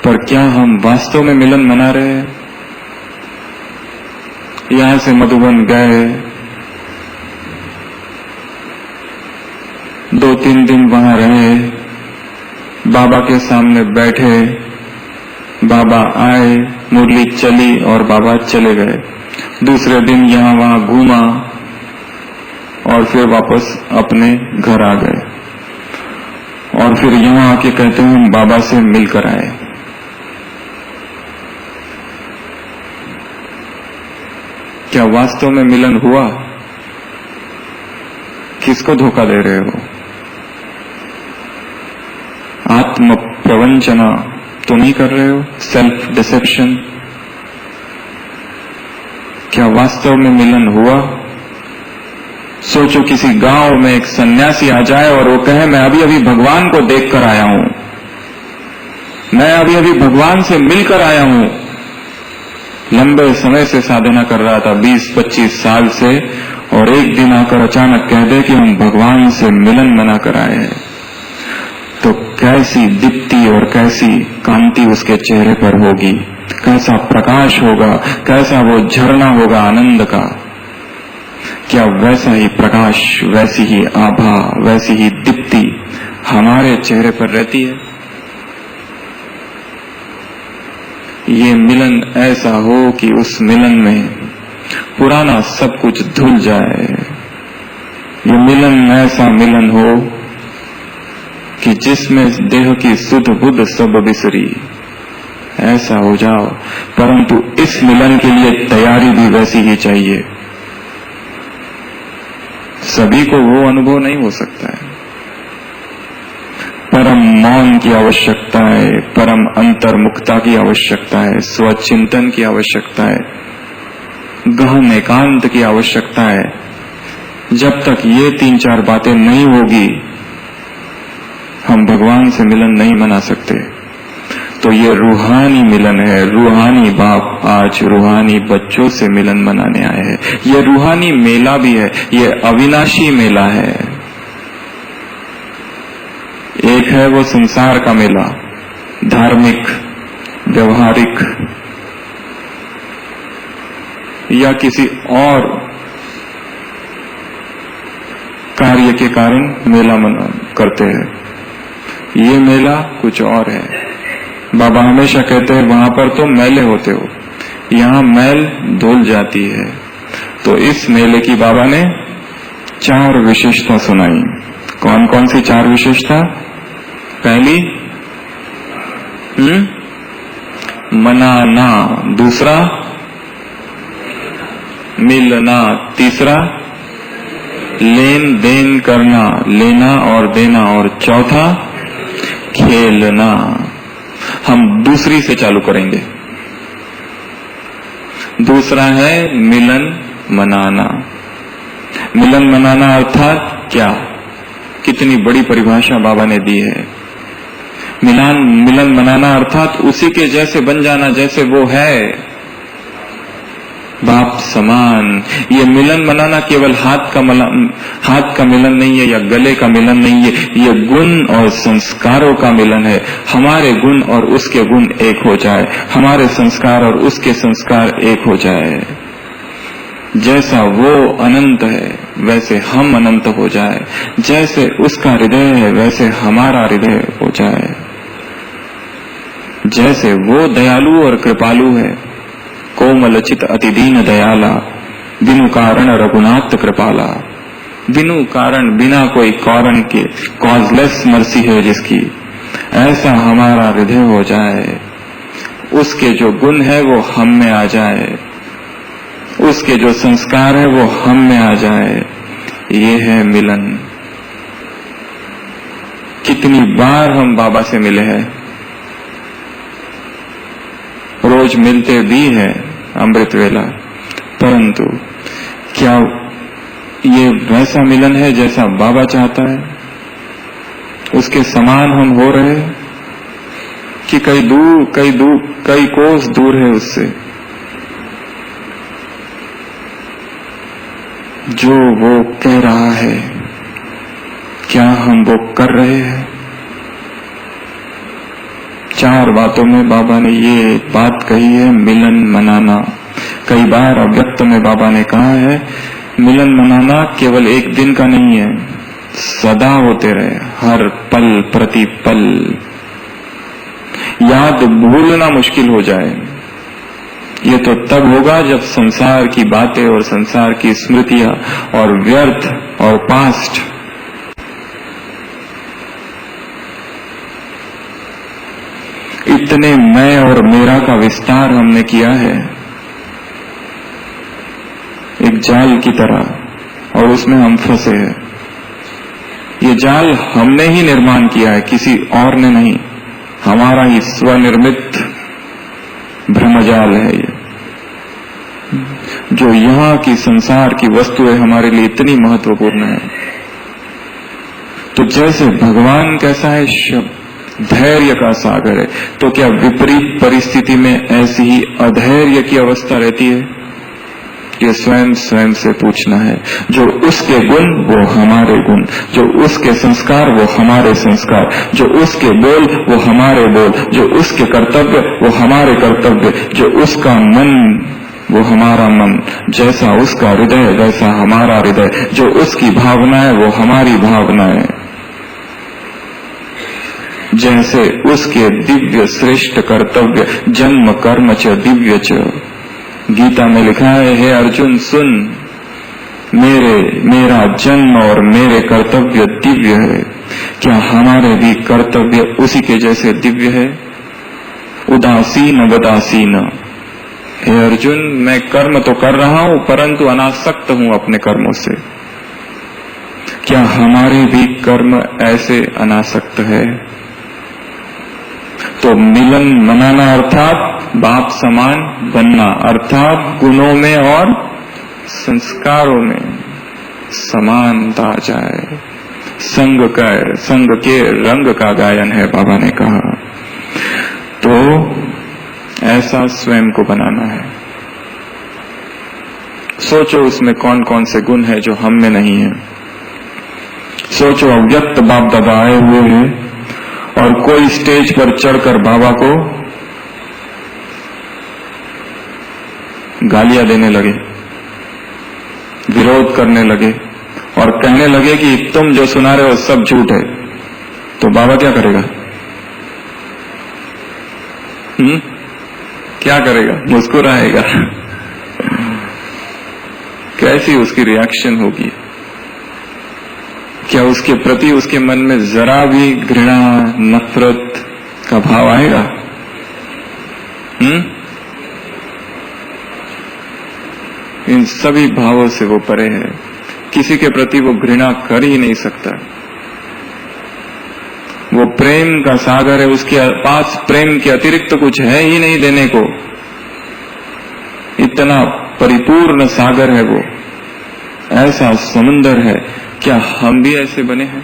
A: पर क्या हम वास्तव में मिलन मना रहे हैं? यहां से मधुबन गए, 2-3 दिन वहां रहे, बाबा के सामने बैठे, बाबा आए, मुरली चली और बाबा चले गए। दूसरे दिन यहां वहां घूमा और फिर वापस अपने घर आ गए और फिर यहां आके कहते हैं हम बाबा से मिलकर आए। क्या वास्तव में मिलन हुआ? किसको धोखा दे रहे हो? आत्म प्रवंचना तो नहीं कर रहे हो? Self deception? क्या वास्तव में मिलन हुआ? सोचो किसी गांव में एक सन्यासी आ जाए और वो कहे मैं अभी अभी भगवान को देखकर आया हूं, मैं अभी अभी भगवान से मिलकर आया हूं। लंबे समय से साधना कर रहा था, 20-25 साल से, और एक दिन आकर अचानक कह दे कि हम भगवान से मिलन मना कर आए हैं, तो कैसी दीप्ति और कैसी कांति उसके चेहरे पर होगी, कैसा प्रकाश होगा, कैसा वो झरना होगा आनंद का। क्या वैसा ही प्रकाश, वैसी ही आभा, वैसी ही दीप्ति हमारे चेहरे पर रहती है? ये मिलन ऐसा हो कि उस मिलन में पुराना सब कुछ धुल जाए। ये मिलन ऐसा मिलन हो कि जिसमें देह की सुध बुध सब बिसरी, ऐसा हो जाओ। परंतु इस मिलन के लिए तैयारी भी वैसी ही चाहिए। सभी को वो अनुभव नहीं हो सकता है। परम मौन की आवश्यकता है, परम अंतर्मुखता की आवश्यकता है, स्वचिंतन की आवश्यकता है, गहन एकांत की आवश्यकता है। जब तक ये 3-4 बातें नहीं होगी, हम भगवान से मिलन नहीं मना सकते। तो ये रूहानी मिलन है। रूहानी बाप आज रूहानी बच्चों से मिलन मनाने आए हैं। ये रूहानी मेला भी है, ये अविनाशी मेला है। एक है वो संसार का मेला, धार्मिक, व्यवहारिक, या किसी और कार्य के कारण मेला मना करते हैं। ये मेला कुछ और है। बाबा हमेशा कहते हैं वहां पर तो मेले होते हो, यहाँ मैल धुल जाती है। तो इस मेले की बाबा ने 4 विशेषता सुनाई। कौन कौन सी 4 विशेषता? पहली मनाना, दूसरा मिलना, तीसरा लेन देन करना, लेना और देना, और चौथा खेलना। हम दूसरी से चालू करेंगे। दूसरा है मिलन मनाना। मिलन मनाना अर्थात क्या? कितनी बड़ी परिभाषा बाबा ने दी है। मिलन मनाना अर्थात उसी के जैसे बन जाना जैसे वो है, बाप समान। ये मिलन मनाना केवल हाथ का मिलन नहीं है या गले का मिलन नहीं है, ये गुण और संस्कारों का मिलन है। हमारे गुण और उसके गुण एक हो जाए, हमारे संस्कार और उसके संस्कार एक हो जाए। जैसा वो अनंत है वैसे हम अनंत हो जाए, जैसे उसका हृदय है वैसे हमारा हृदय हो जाए। जैसे वो दयालु और कृपालु है, कोमलचित अति दीन दयाला, बिनु कारण रघुनाथ कृपाला। बिनु कारण, बिना कोई कारण के, कॉजलेस मर्सी है जिसकी, ऐसा हमारा हृदय हो जाए। उसके जो गुण है वो हम में आ जाए, उसके जो संस्कार है वो हम में आ जाए। ये है मिलन। कितनी बार हम बाबा से मिले हैं, रोज मिलते भी हैं अमृत वेला, परंतु क्या ये वैसा मिलन है जैसा बाबा चाहता है? उसके समान हम हो रहे कि कई कोस दूर है उससे? जो वो कह रहा है क्या हम वो कर रहे हैं? 4 बातों में बाबा ने ये बात कही है, मिलन मनाना। कई बार अव्यक्त में बाबा ने कहा है, मिलन मनाना केवल एक दिन का नहीं है, सदा होते रहे, हर पल प्रति पल। याद भूलना मुश्किल हो जाए, ये तो तब होगा जब संसार की बातें और संसार की स्मृतियां और व्यर्थ और पास्ट इतने मैं और मेरा का विस्तार हमने किया है एक जाल की तरह, और उसमें हम फंसे हैं। ये जाल हमने ही निर्माण किया है, किसी और ने नहीं, हमारा ही स्वनिर्मित भ्रमजाल है ये, जो यहाँ की संसार की वस्तुएं हमारे लिए इतनी महत्वपूर्ण है। तो जैसे भगवान कैसा है, धैर्य का सागर है, तो क्या विपरीत परिस्थिति में ऐसी ही अधैर्य की अवस्था रहती है? ये स्वयं स्वयं से पूछना है। जो उसके गुण वो हमारे गुण, जो उसके संस्कार वो हमारे संस्कार, जो उसके बोल वो हमारे बोल, जो उसके कर्तव्य वो हमारे कर्तव्य, जो उसका मन वो हमारा मन, जैसा उसका हृदय वैसा हमारा हृदय, जो उसकी भावना है वो हमारी भावना है, जैसे उसके दिव्य श्रेष्ठ कर्तव्य जन्म कर्म च दिव्य च। गीता में लिखा है, हे अर्जुन सुन, मेरा जन्म और मेरे कर्तव्य दिव्य है, क्या हमारे भी कर्तव्य उसी के जैसे दिव्य है? उदासीन वदासीन, हे अर्जुन मैं कर्म तो कर रहा हूं परंतु अनासक्त हूं अपने कर्मों से, क्या हमारे भी कर्म ऐसे अनासक्त है? तो मिलन मनाना अर्थात बाप समान बनना, अर्थात गुणों में और संस्कारों में समानता आ जाए। संग के रंग का गायन है, बाबा ने कहा। तो ऐसा स्वयं को बनाना है। सोचो उसमें कौन कौन से गुण है जो हम में नहीं है। सोचो अव्यक्त बाप दादा आए हुए हैं और कोई स्टेज पर चढ़कर बाबा को गालियां देने लगे, विरोध करने लगे और कहने लगे कि तुम जो सुना रहे हो सब झूठ है, तो बाबा क्या करेगा? क्या करेगा? मुस्कुराएगा। कैसी उसकी रिएक्शन होगी? क्या उसके प्रति उसके मन में जरा भी घृणा नफरत का भाव आएगा? इन सभी भावों से वो परे है, किसी के प्रति वो घृणा कर ही नहीं सकता। वो प्रेम का सागर है, उसके पास प्रेम के अतिरिक्त कुछ है ही नहीं देने को, इतना परिपूर्ण सागर है वो, ऐसा समुंदर है। क्या हम भी ऐसे बने हैं?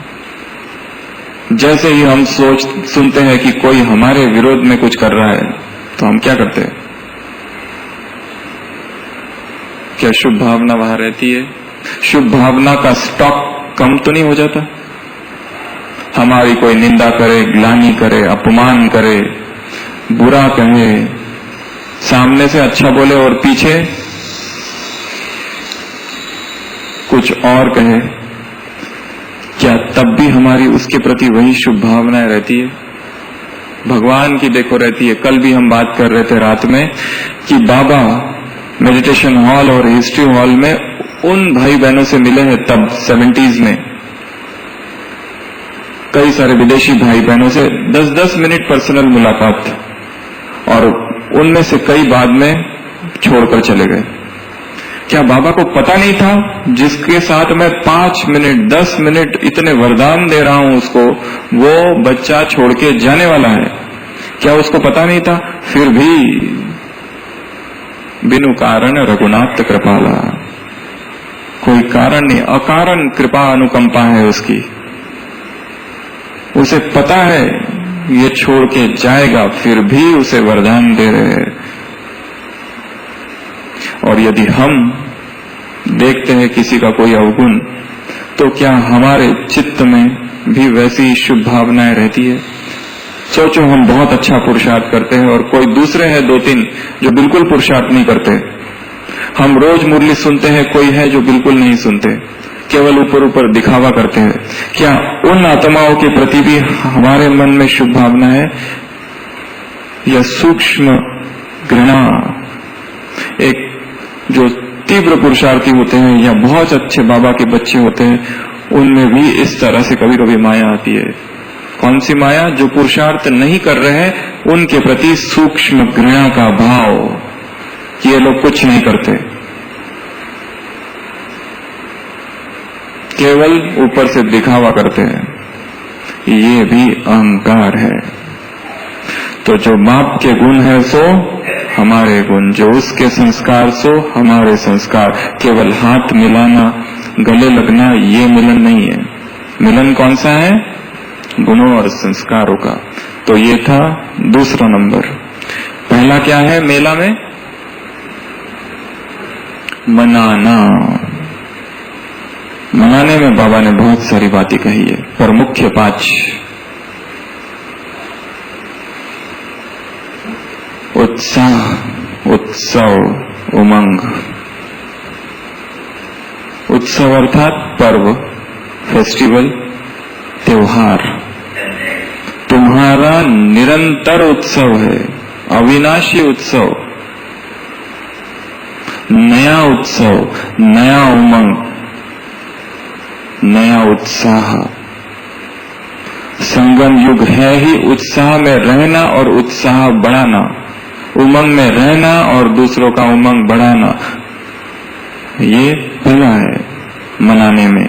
A: जैसे ही हम सुनते हैं कि कोई हमारे विरोध में कुछ कर रहा है तो हम क्या करते हैं? क्या शुभ भावना वहां रहती है? शुभ भावना का स्टॉक कम तो नहीं हो जाता? हमारी कोई निंदा करे, ग्लानि करे, अपमान करे, बुरा कहे, सामने से अच्छा बोले और पीछे कुछ और कहे, क्या तब भी हमारी उसके प्रति वही शुभ भावनाएं रहती है? भगवान की देखो रहती है। कल भी हम बात कर रहे थे रात में कि बाबा मेडिटेशन हॉल और हिस्ट्री हॉल में उन भाई बहनों से मिले हैं तब 70s में, कई सारे विदेशी भाई बहनों से 10-10 मिनट पर्सनल मुलाकात, और उनमें से कई बाद में छोड़कर चले गए। क्या बाबा को पता नहीं था जिसके साथ मैं 5 मिनट 10 मिनट इतने वरदान दे रहा हूं उसको, वो बच्चा छोड़ के जाने वाला है? क्या उसको पता नहीं था? फिर भी बिनु कारण रघुनाथ कृपाला, कोई कारण नहीं, अकारण कृपा अनुकंपा है उसकी। उसे पता है ये छोड़ के जाएगा, फिर भी उसे वरदान दे रहे हैं। और यदि हम देखते हैं किसी का कोई अवगुण, तो क्या हमारे चित्त में भी वैसी शुभ भावनाएं रहती है? सोचो हम बहुत अच्छा पुरुषार्थ करते हैं और कोई दूसरे हैं 2-3 जो बिल्कुल पुरुषार्थ नहीं करते, हम रोज मुरली सुनते हैं, कोई है जो बिल्कुल नहीं सुनते, केवल ऊपर ऊपर दिखावा करते हैं। क्या उन आत्माओं के प्रति भी हमारे मन में शुभ भावना है या सूक्ष्म घृणा? एक जो तीव्र पुरुषार्थी होते हैं या बहुत अच्छे बाबा के बच्चे होते हैं, उनमें भी इस तरह से कभी कभी माया आती है। कौन सी माया? जो पुरुषार्थ नहीं कर रहे हैं उनके प्रति सूक्ष्म घृणा का भाव कि ये लोग कुछ नहीं करते, केवल ऊपर से दिखावा करते हैं। ये भी अहंकार है। तो जो बाप के गुण है सो हमारे गुण, जो उसके संस्कार सो हमारे संस्कार। केवल हाथ मिलाना, गले लगना, ये मिलन नहीं है। मिलन कौन सा है? गुणों और संस्कारों का। तो ये था दूसरा नंबर। पहला क्या है मेला में? मनाना। मनाने में बाबा ने बहुत सारी बातें कही है, पर मुख्य 5। उत्साह, उत्सव, उमंग। उत्सव अर्थात पर्व, फेस्टिवल, त्योहार। तुम्हारा निरंतर उत्सव है, अविनाशी उत्सव, नया उत्सव, नया उमंग, नया उत्साह। संगम युग है ही उत्साह में रहना और उत्साह बढ़ाना, उमंग में रहना और दूसरों का उमंग बढ़ाना। ये पहला है मनाने में।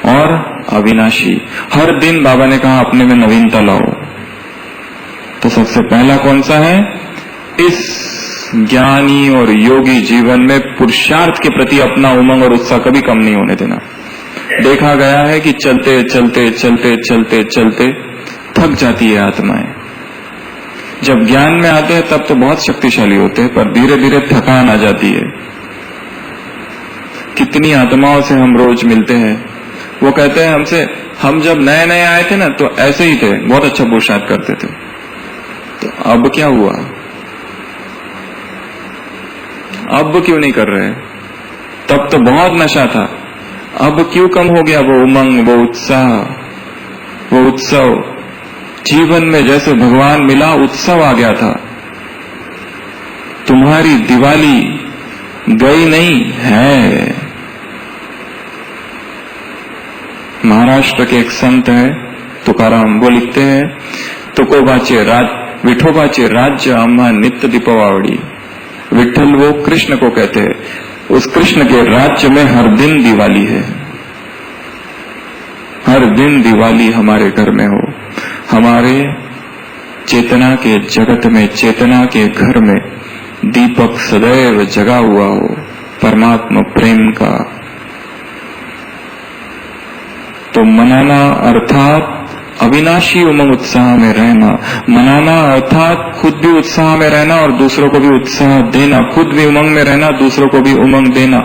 A: और अविनाशी, हर दिन बाबा ने कहा अपने में नवीनता लाओ। तो सबसे पहला कौन सा है? इस ज्ञानी और योगी जीवन में पुरुषार्थ के प्रति अपना उमंग और उत्साह कभी कम नहीं होने देना। देखा गया है कि चलते चलते चलते चलते चलते थक जाती है आत्माएं। जब ज्ञान में आते हैं तब तो बहुत शक्तिशाली होते हैं, पर धीरे धीरे थकान आ जाती है। कितनी आत्माओं से हम रोज मिलते हैं, वो कहते हैं हमसे, हम जब नए नए आए थे ना तो ऐसे ही थे, बहुत अच्छा पुरुषार्थ करते थे, तो अब क्या हुआ? अब क्यों नहीं कर रहे? तब तो बहुत नशा था, अब क्यों कम हो गया वो उमंग, वो उत्साह, वो उत्सव? जीवन में जैसे भगवान मिला उत्सव आ गया था। तुम्हारी दिवाली गई नहीं है। महाराष्ट्र के एक संत है तुकाराम, वो लिखते हैं, तुकोबाचे विठोबाचे राज्य आम्हा नित्य दीपावली। विठल वो कृष्ण को कहते हैं, उस कृष्ण के राज्य में हर दिन दिवाली है। हर दिन दिवाली हमारे घर में हो, हमारे चेतना के जगत में, चेतना के घर में दीपक सदैव जगा हुआ हो परमात्मा प्रेम का। तो मनाना अर्थात अविनाशी उमंग उत्साह में रहना। मनाना अर्थात खुद भी उत्साह में रहना और दूसरों को भी उत्साह देना। खुद भी उमंग में रहना, दूसरों को भी उमंग देना।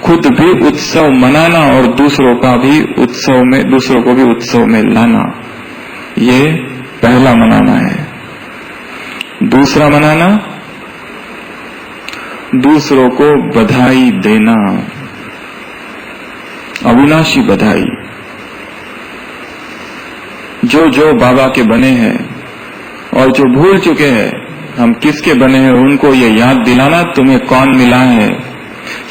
A: खुद भी उत्सव मनाना और दूसरों का भी उत्सव में, दूसरों को भी उत्सव में लाना। ये पहला मनाना है। दूसरा मनाना, दूसरों को बधाई देना, अविनाशी बधाई। जो जो बाबा के बने हैं और जो भूल चुके हैं हम किसके बने हैं, उनको ये याद दिलाना तुम्हें कौन मिला है,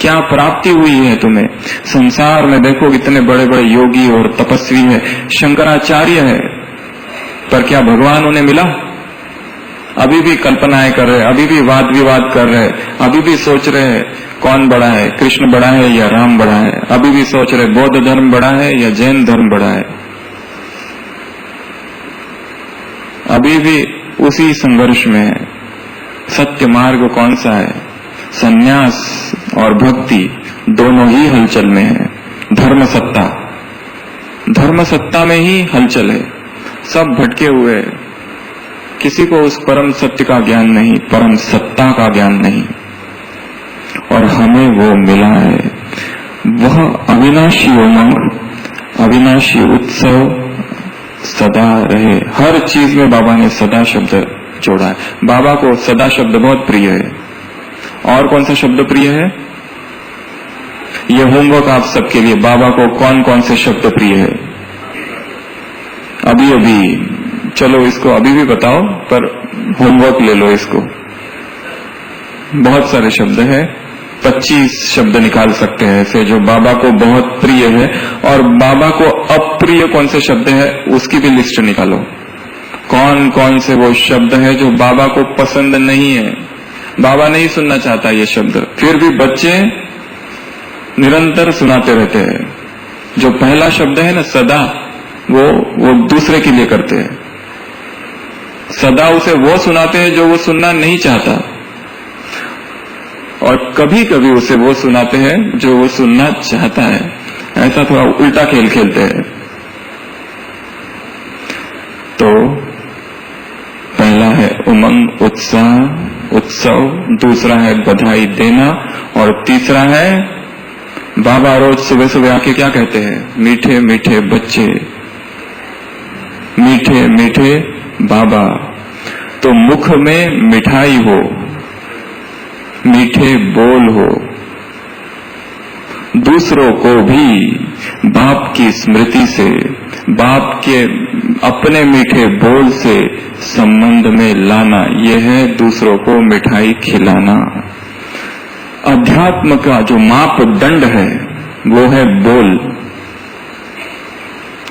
A: क्या प्राप्ति हुई है तुम्हें। संसार में देखो कितने बड़े बड़े योगी और तपस्वी है, शंकराचार्य है, पर क्या भगवान उन्हें मिला? अभी भी कल्पनाएं कर रहे, अभी भी वाद विवाद कर रहे, अभी भी सोच रहे कौन बड़ा है, कृष्ण बड़ा है या राम बड़ा है। अभी भी सोच रहे बौद्ध धर्म बड़ा है या जैन धर्म बड़ा है। अभी भी उसी संघर्ष में है। सत्य मार्ग कौन सा है? संन्यास और भक्ति दोनों ही हलचल में है। धर्म सत्ता, धर्म सत्ता में ही हलचल है। सब भटके हुए, किसी को उस परम सत्य का ज्ञान नहीं, परम सत्ता का ज्ञान नहीं, और हमें वो मिला है। वह अविनाशी उमंग, अविनाशी उत्सव सदा रहे। हर चीज में बाबा ने सदा शब्द जोड़ा है। बाबा को सदा शब्द बहुत प्रिय है। और कौन सा शब्द प्रिय है? ये होमवर्क आप सबके लिए, बाबा को कौन कौन से शब्द प्रिय है? अभी अभी, चलो इसको अभी भी बताओ, पर होमवर्क ले लो इसको। बहुत सारे शब्द हैं, 25 शब्द निकाल सकते हैं ऐसे जो बाबा को बहुत प्रिय है, और बाबा को अप्रिय कौन से शब्द है उसकी भी लिस्ट निकालो। कौन कौन से वो शब्द है जो बाबा को पसंद नहीं है, बाबा नहीं सुनना चाहता ये शब्द, फिर भी बच्चे निरंतर सुनाते रहते हैं। जो पहला शब्द है ना सदा, वो दूसरे के लिए करते हैं। सदा उसे वो सुनाते हैं जो वो सुनना नहीं चाहता, और कभी कभी उसे वो सुनाते हैं जो वो सुनना चाहता है। ऐसा थोड़ा उल्टा खेल खेलते हैं। तो पहला है उमंग, उत्साह, उत्सव, दूसरा है बधाई देना, और तीसरा है बाबा रोज सुबह सुबह आके क्या कहते हैं? मीठे मीठे बच्चे, मीठे मीठे बाबा। तो मुख में मिठाई हो, मीठे बोल हो, दूसरों को भी बाप की स्मृति से, बाप के अपने मीठे बोल से संबंध में लाना, यह है दूसरों को मिठाई खिलाना। अध्यात्म का जो मापदंड है वो है बोल।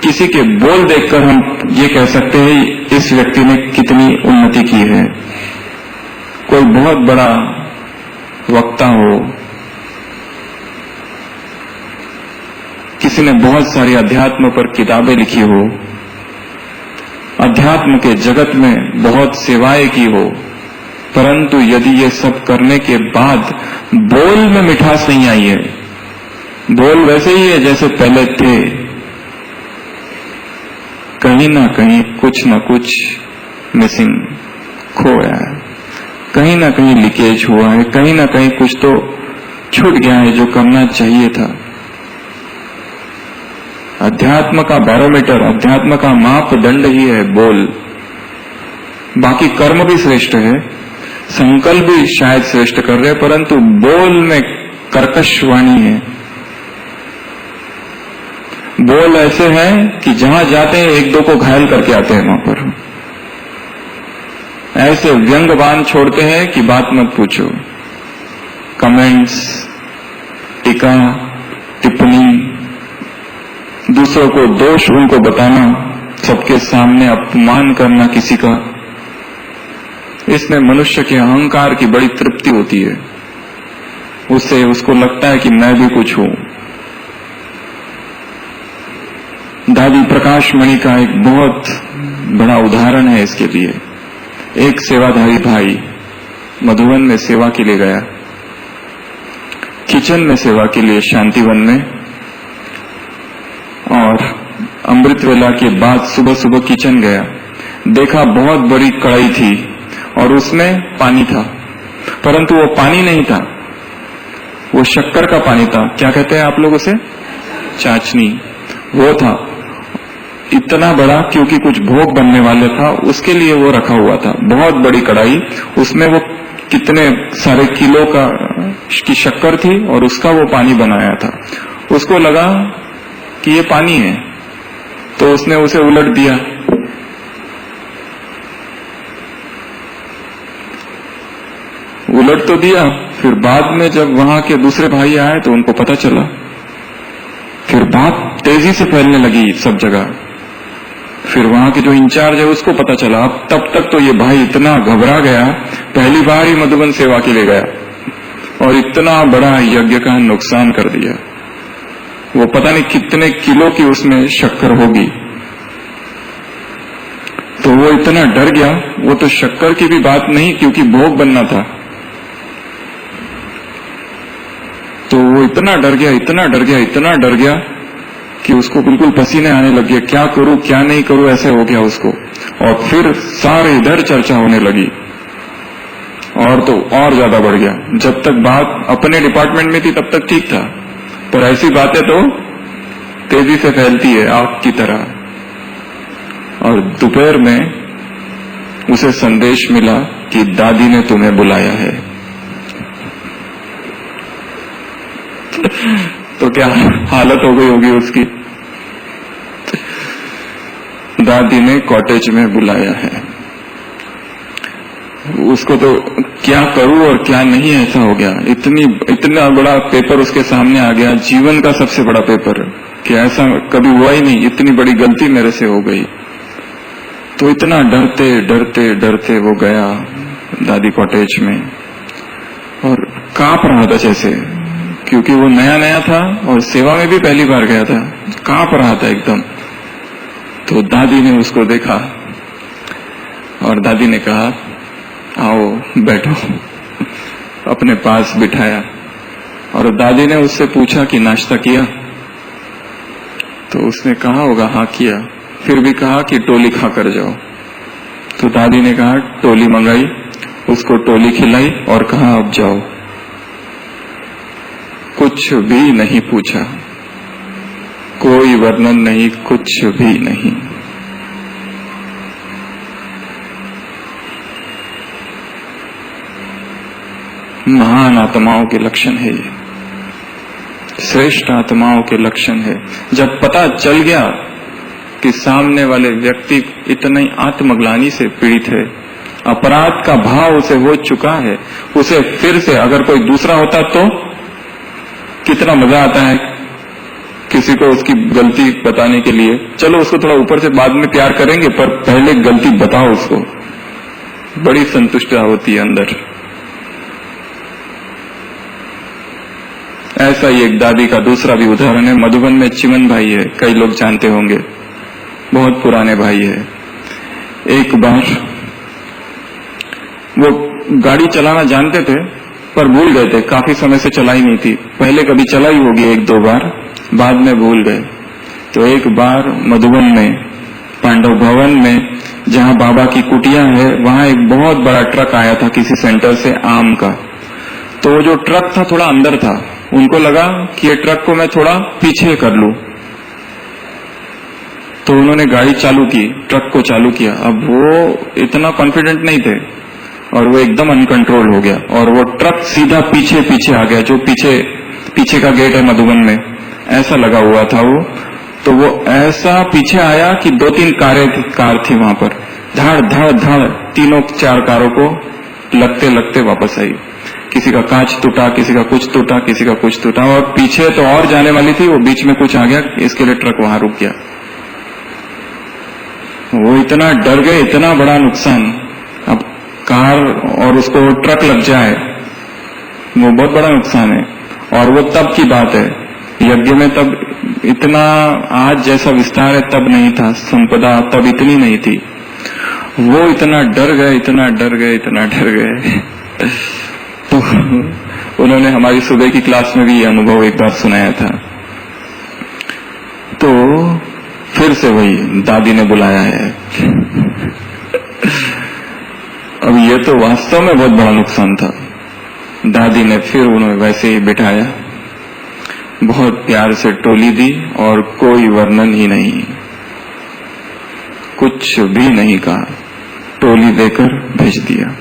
A: किसी के बोल देखकर हम ये कह सकते हैं इस व्यक्ति ने कितनी उन्नति की है। कोई बहुत बड़ा वक्ता हो, किसी ने बहुत सारी अध्यात्म पर किताबें लिखी हो, अध्यात्म के जगत में बहुत सेवाएं की हो, परंतु यदि ये सब करने के बाद बोल में मिठास नहीं आई है, बोल वैसे ही है जैसे पहले थे, कहीं ना कहीं कुछ ना कुछ मिसिंग, खोया है, कहीं ना कहीं लीकेज हुआ है, कहीं ना कहीं कुछ तो छूट गया है जो करना चाहिए था। अध्यात्म का बैरोमीटर, अध्यात्म का मापदंड ही है बोल। बाकी कर्म भी श्रेष्ठ है, संकल्प भी शायद श्रेष्ठ कर रहे, परंतु बोल में कर्कश वाणी है। बोल ऐसे है कि जहां जाते हैं एक दो को घायल करके आते हैं वहां पर। ऐसे व्यंग्यवान छोड़ते हैं कि बात मत पूछो। कमेंट्स, टीका, टिप्पणी, दूसरों को दोष उनको बताना, सबके सामने अपमान करना किसी का, इसमें मनुष्य के अहंकार की बड़ी तृप्ति होती है। उससे उसको लगता है कि मैं भी कुछ हूं। दादी प्रकाश मणि का एक बहुत बड़ा उदाहरण है इसके लिए। एक सेवाधारी भाई मधुबन में सेवा के लिए गया, किचन में सेवा के लिए शांतिवन में, और अमृत वेला के बाद सुबह सुबह किचन गया, देखा बहुत बड़ी कढ़ाई थी और उसमें पानी था, परंतु वो पानी नहीं था, वो शक्कर का पानी था। क्या कहते हैं आप लोग उसे? चाशनी। वो था इतना बड़ा, क्योंकि कुछ भोग बनने वाले था उसके लिए वो रखा हुआ था। बहुत बड़ी कढ़ाई, उसमें वो कितने सारे किलो की शक्कर थी और उसका वो पानी बनाया था। उसको लगा कि ये पानी है, तो उसने उसे उलट दिया। उलट तो दिया, फिर बाद में जब वहां के दूसरे भाई आए तो उनको पता चला, फिर बात तेजी से फैलने लगी सब जगह। फिर वहां के जो इंचार्ज है उसको पता चला। अब तब तक तो ये भाई इतना घबरा गया, पहली बार ही मधुबन सेवा के लिए गया और इतना बड़ा यज्ञ का नुकसान कर दिया। वो पता नहीं कितने किलो की उसमें शक्कर होगी, तो वो इतना डर गया। वो तो शक्कर की भी बात नहीं, क्योंकि भोग बनना था, तो वो इतना डर गया, इतना डर गया, इतना डर गया कि उसको बिल्कुल पसीने आने लग गए। क्या करूं क्या नहीं करूं ऐसे हो गया उसको। और फिर सारे इधर चर्चा होने लगी और तो और ज्यादा बढ़ गया। जब तक बात अपने डिपार्टमेंट में थी तब तक ठीक था, पर ऐसी बातें तो तेजी से फैलती है आग की तरह। और दोपहर में उसे संदेश मिला कि दादी ने तुम्हें बुलाया है। क्या हालत हो गई होगी उसकी। दादी ने कॉटेज में बुलाया है। उसको तो क्या करूं और क्या नहीं ऐसा हो गया। इतना बड़ा पेपर उसके सामने आ गया, जीवन का सबसे बड़ा पेपर, कि ऐसा कभी हुआ ही नहीं, इतनी बड़ी गलती मेरे से हो गई। तो इतना डरते डरते डरते वो गया दादी कॉटेज में और कांप रहा था जैसे, क्योंकि वो नया नया था और सेवा में भी पहली बार गया था, कांप रहा था एकदम। तो दादी ने उसको देखा और दादी ने कहा आओ बैठो, अपने पास बिठाया और दादी ने उससे पूछा कि नाश्ता किया? तो उसने कहा होगा हाँ किया, फिर भी कहा कि टोली खा कर जाओ। तो दादी ने कहा टोली मंगाई, उसको टोली खिलाई और कहा अब जाओ। कुछ भी नहीं पूछा, कोई वर्णन नहीं, कुछ भी नहीं। महान आत्माओं के लक्षण है ये, श्रेष्ठ आत्माओं के लक्षण है। जब पता चल गया कि सामने वाले व्यक्ति इतनी आत्मग्लानि से पीड़ित है, अपराध का भाव उसे हो चुका है, उसे फिर से अगर कोई दूसरा होता तो कितना मजा आता है किसी को उसकी गलती बताने के लिए। चलो उसको थोड़ा ऊपर से बाद में प्यार करेंगे, पर पहले गलती बताओ उसको, बड़ी संतुष्टि होती है अंदर। ऐसा ही एक दादी का दूसरा भी उदाहरण है। मधुबन में चिमन भाई है, कई लोग जानते होंगे, बहुत पुराने भाई है। एक बार वो गाड़ी चलाना जानते थे पर भूल गए थे, काफी समय से चलाई नहीं थी। पहले कभी चलाई होगी एक दो बार, बाद में भूल गए। तो एक बार मधुबन में पांडव भवन में जहां बाबा की कुटिया है, वहां एक बहुत बड़ा ट्रक आया था किसी सेंटर से आम का। तो जो ट्रक था थोड़ा अंदर था, उनको लगा कि ये ट्रक को मैं थोड़ा पीछे कर लूं, तो उन्होंने गाड़ी चालू की, ट्रक को चालू किया। अब वो इतना कॉन्फिडेंट नहीं थे और वो एकदम अनकंट्रोल हो गया और वो ट्रक सीधा पीछे पीछे आ गया, जो पीछे का गेट है मधुबन में, ऐसा लगा हुआ था वो। तो वो ऐसा पीछे आया कि 2-3 कार थी वहां पर, धड़ धड़ धड़ तीनों 4 कारों को लगते लगते वापस आई। किसी का कांच टूटा, किसी का कुछ टूटा, किसी का कुछ टूटा, और पीछे तो और जाने वाली थी, वो बीच में कुछ आ गया, इसके लिए ट्रक वहां रुक गया। वो इतना डर गए, इतना बड़ा नुकसान। अब कार और उसको ट्रक लग जाए, वो बहुत बड़ा नुकसान है। और वो तब की बात है, यज्ञ में तब इतना आज जैसा विस्तार है तब नहीं था, संपदा तब इतनी नहीं थी। वो इतना डर गए, इतना डर गए, इतना डर गए। तो उन्होंने हमारी सुबह की क्लास में भी ये अनुभव एक बार सुनाया था। तो फिर से वही दादी ने बुलाया है। अब ये तो वास्तव में बहुत बड़ा नुकसान था। दादी ने फिर उन्हें वैसे ही बिठाया, बहुत प्यार से टोली दी और कोई वर्णन ही नहीं, कुछ भी नहीं कहा, टोली देकर भेज दिया।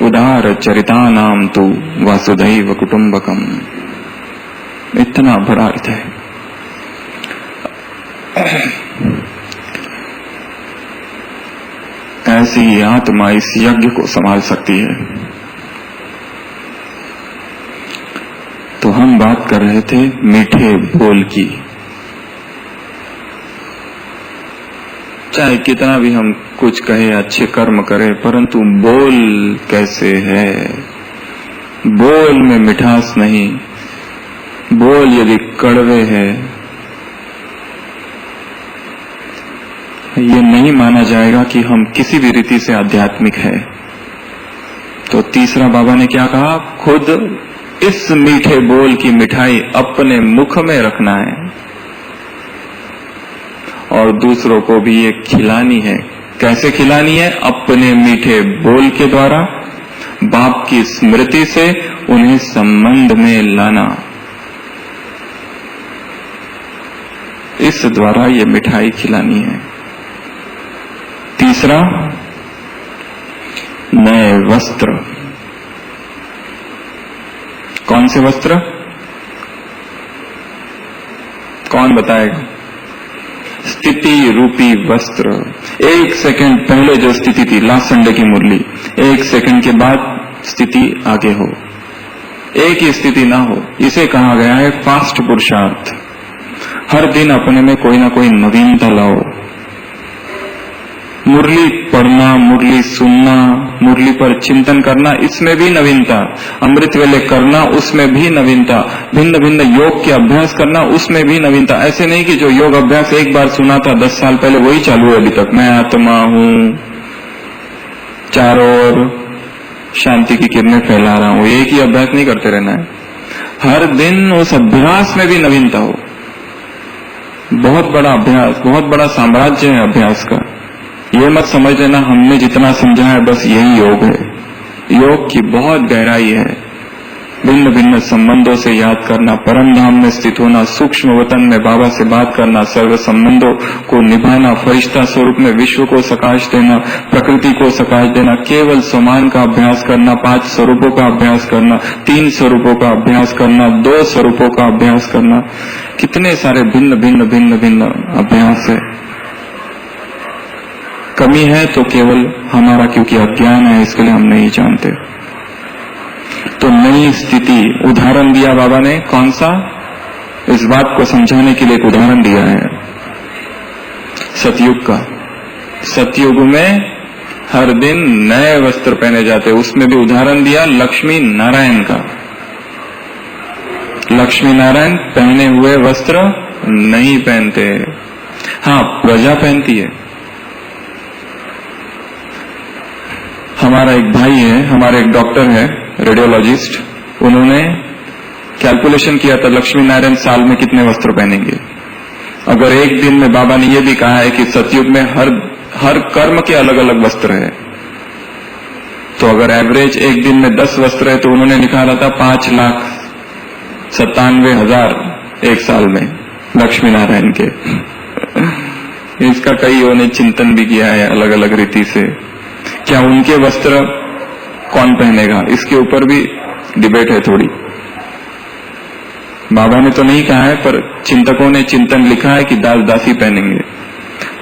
A: उदार चरितानाम तु वासुदैव कुटुंबकम, इतना बड़ा अर्थ है। ऐसी ही आत्मा इस यज्ञ को संभाल सकती है। तो हम बात कर रहे थे मीठे बोल की। चाहे कितना भी हम कुछ कहे, अच्छे कर्म करें, परंतु बोल कैसे है? बोल में मिठास नहीं, बोल यदि कड़वे है, ये नहीं माना जाएगा कि हम किसी भी रीति से आध्यात्मिक है। तो तीसरा बाबा ने क्या कहा, खुद इस मीठे बोल की मिठाई अपने मुख में रखना है और दूसरों को भी ये खिलानी है। कैसे खिलानी है? अपने मीठे बोल के द्वारा, बाप की स्मृति से उन्हें संबंध में लाना। इस द्वारा ये मिठाई खिलानी है। तीसरा, नए वस्त्र। कौन से वस्त्र? कौन बताएगा? स्थिति रूपी वस्त्र। 1 सेकंड पहले जो स्थिति थी, लास्ट संडे की मुरली, 1 सेकंड के बाद स्थिति आगे हो, एक ही स्थिति ना हो, इसे कहा गया है फास्ट पुरुषार्थ। हर दिन अपने में कोई ना कोई नवीनता लाओ। मुरली पढ़ना, मुरली सुनना, मुरली पर चिंतन करना, इसमें भी नवीनता। अमृत वेले करना, उसमें भी नवीनता। भिन्न भिन्न योग के अभ्यास करना, उसमें भी नवीनता। ऐसे नहीं कि जो योग अभ्यास एक बार सुना था 10 साल पहले वही चालू है अभी तक, मैं आत्मा हूं, चारों ओर शांति की किरणें फैला रहा हूं, एक ही अभ्यास नहीं करते रहना है। हर दिन उस अभ्यास में भी नवीनता हो। बहुत बड़ा अभ्यास, बहुत बड़ा साम्राज्य है अभ्यास का। ये मत समझ लेना हमने जितना समझा है बस यही योग है। योग की बहुत गहराई है। भिन्न भिन्न संबंधों से याद करना, परम धाम में स्थित होना, सूक्ष्म वतन में बाबा से बात करना, सर्व संबंधों को निभाना, फरिश्ता स्वरूप में विश्व को सकाश देना, प्रकृति को सकाश देना, केवल समान का अभ्यास करना, 5 स्वरूपों का अभ्यास करना, 3 स्वरूपों का अभ्यास करना, 2 स्वरूपों का अभ्यास करना, कितने सारे भिन्न भिन्न भिन्न भिन्न अभ्यास है। कमी है तो केवल हमारा, क्योंकि अज्ञान है, इसके लिए हम नहीं जानते। तो नई स्थिति, उदाहरण दिया बाबा ने, कौन सा? इस बात को समझाने के लिए एक उदाहरण दिया है सतयुग का। सतयुग में हर दिन नए वस्त्र पहने जाते, उसमें भी उदाहरण दिया लक्ष्मी नारायण का। लक्ष्मी नारायण पहने हुए वस्त्र नहीं पहनते, हाँ प्रजा पहनती है। हमारा एक भाई है, हमारे एक डॉक्टर है, रेडियोलॉजिस्ट, उन्होंने कैलकुलेशन किया था लक्ष्मी नारायण साल में कितने वस्त्र पहनेंगे। अगर एक दिन में, बाबा ने यह भी कहा है कि सतयुग में हर कर्म के अलग अलग वस्त्र है, तो अगर एवरेज एक दिन में 10 वस्त्र है तो उन्होंने निकाला था 5,97,000 एक साल में लक्ष्मी नारायण के। इसका कईयों ने चिंतन भी किया है अलग अलग रीति से, क्या उनके वस्त्र कौन पहनेगा, इसके ऊपर भी डिबेट है थोड़ी। बाबा ने तो नहीं कहा है, पर चिंतकों ने चिंतन लिखा है कि दास दासी पहनेंगे।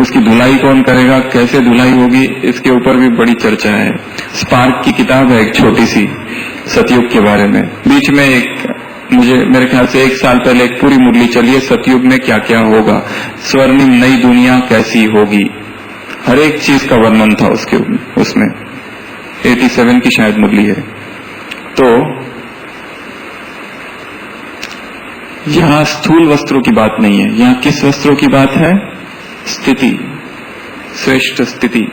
A: उसकी धुलाई कौन करेगा, कैसे धुलाई होगी, इसके ऊपर भी बड़ी चर्चा है। स्पार्क की किताब है एक छोटी सी सतयुग के बारे में। बीच में मेरे ख्याल से 1 साल पहले एक पूरी मुरली चली है सतयुग में क्या क्या होगा, स्वर्णिम नई दुनिया कैसी होगी, हर एक चीज का वर्णन था उसमें 87 की शायद मुरली है। तो यहां स्थूल वस्त्रों की बात नहीं है, यहां किस वस्त्रों की बात है? स्थिति, श्रेष्ठ स्थिति।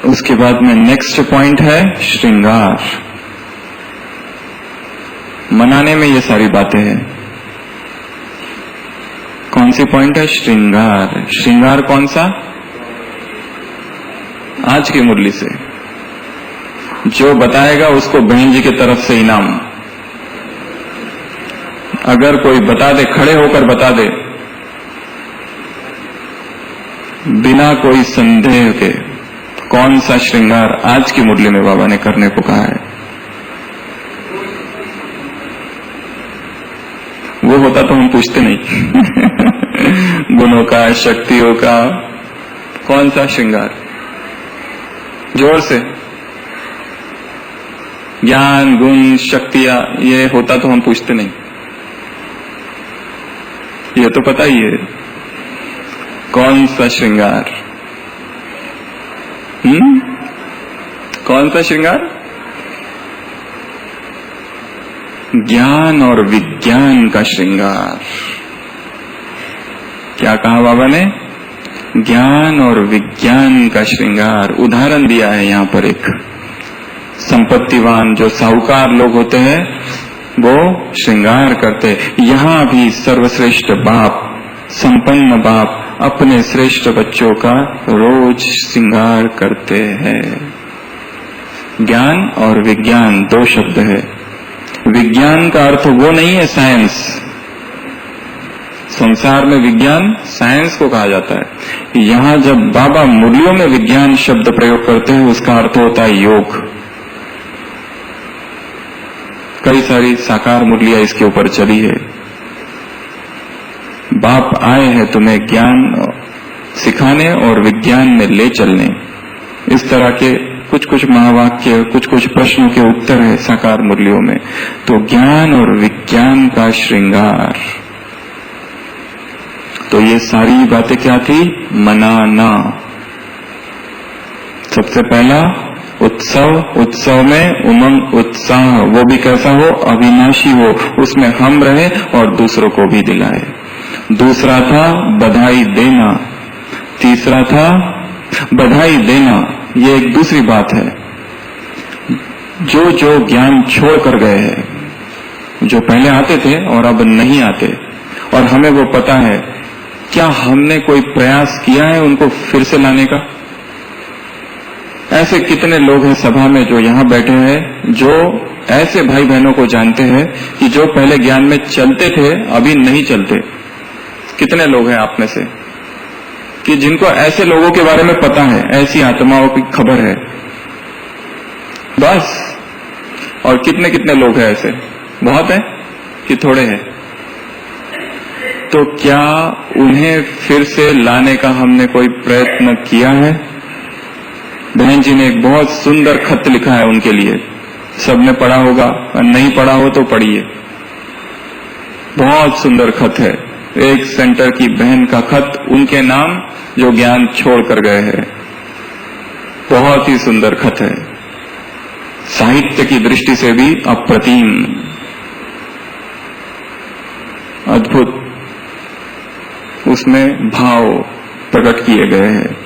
A: उसके बाद में नेक्स्ट पॉइंट है श्रृंगार। मनाने में ये सारी बातें हैं। कौन सी पॉइंट है? श्रृंगार। श्रृंगार कौन सा? आज की मुरली से जो बताएगा उसको बहन जी की तरफ से इनाम। अगर कोई बता दे, खड़े होकर बता दे, बिना कोई संदेह के, कौन सा श्रृंगार आज की मुरली में बाबा ने करने को कहा है। वो होता तो हम पूछते नहीं। गुणों का, शक्तियों का, कौन सा श्रृंगार? जोर से। ज्ञान, गुण, शक्तियां, ये होता तो हम पूछते नहीं। ये तो पता ही है कौन सा श्रृंगार। कौन सा श्रृंगार? ज्ञान और विज्ञान का श्रृंगार। क्या कहा बाबा ने? ज्ञान और विज्ञान का श्रृंगार। उदाहरण दिया है यहां पर एक संपत्तिवान जो साहूकार लोग होते हैं वो श्रृंगार करते हैं। यहां भी सर्वश्रेष्ठ बाप, संपन्न बाप अपने श्रेष्ठ बच्चों का रोज श्रृंगार करते हैं। ज्ञान और विज्ञान 2 शब्द है। विज्ञान का अर्थ वो नहीं है साइंस। संसार में विज्ञान साइंस को कहा जाता है। यहां जब बाबा मुरलियों में विज्ञान शब्द प्रयोग करते हैं उसका अर्थ होता है योग। कई सारी साकार मुरलियां इसके ऊपर चली है। बाप आए हैं तुम्हें ज्ञान सिखाने और विज्ञान में ले चलने, इस तरह के कुछ कुछ महावाक्य, कुछ कुछ प्रश्नों के उत्तर है साकार मुरलियों में। तो ज्ञान और विज्ञान का श्रृंगार, तो ये सारी बातें क्या थी? मनाना। सबसे पहला उत्सव, उत्सव में उमंग उत्साह, वो भी कैसा हो? अविनाशी हो, उसमें हम रहे और दूसरों को भी दिलाए। दूसरा था बधाई देना, तीसरा था बधाई देना, ये एक दूसरी बात है। जो जो ज्ञान छोड़ कर गए हैं, जो पहले आते थे और अब नहीं आते, और हमें वो पता है, क्या हमने कोई प्रयास किया है उनको फिर से लाने का? ऐसे कितने लोग हैं सभा में जो यहां बैठे हैं, जो ऐसे भाई बहनों को जानते हैं कि जो पहले ज्ञान में चलते थे अभी नहीं चलते? कितने लोग हैं आप में से कि जिनको ऐसे लोगों के बारे में पता है, ऐसी आत्माओं की खबर है? बस। और कितने कितने लोग हैं ऐसे? बहुत है कि थोड़े हैं? तो क्या उन्हें फिर से लाने का हमने कोई प्रयत्न किया है? बहन जी ने एक बहुत सुंदर खत लिखा है उनके लिए, सबने पढ़ा होगा, और नहीं पढ़ा हो तो पढ़िए। बहुत सुंदर खत है, एक सेंटर की बहन का खत, उनके नाम जो ज्ञान छोड़ कर गए हैं। बहुत ही सुंदर खत है, साहित्य की दृष्टि से भी अप्रतिम, अद्भुत। उसमें भाव प्रकट किए गए हैं।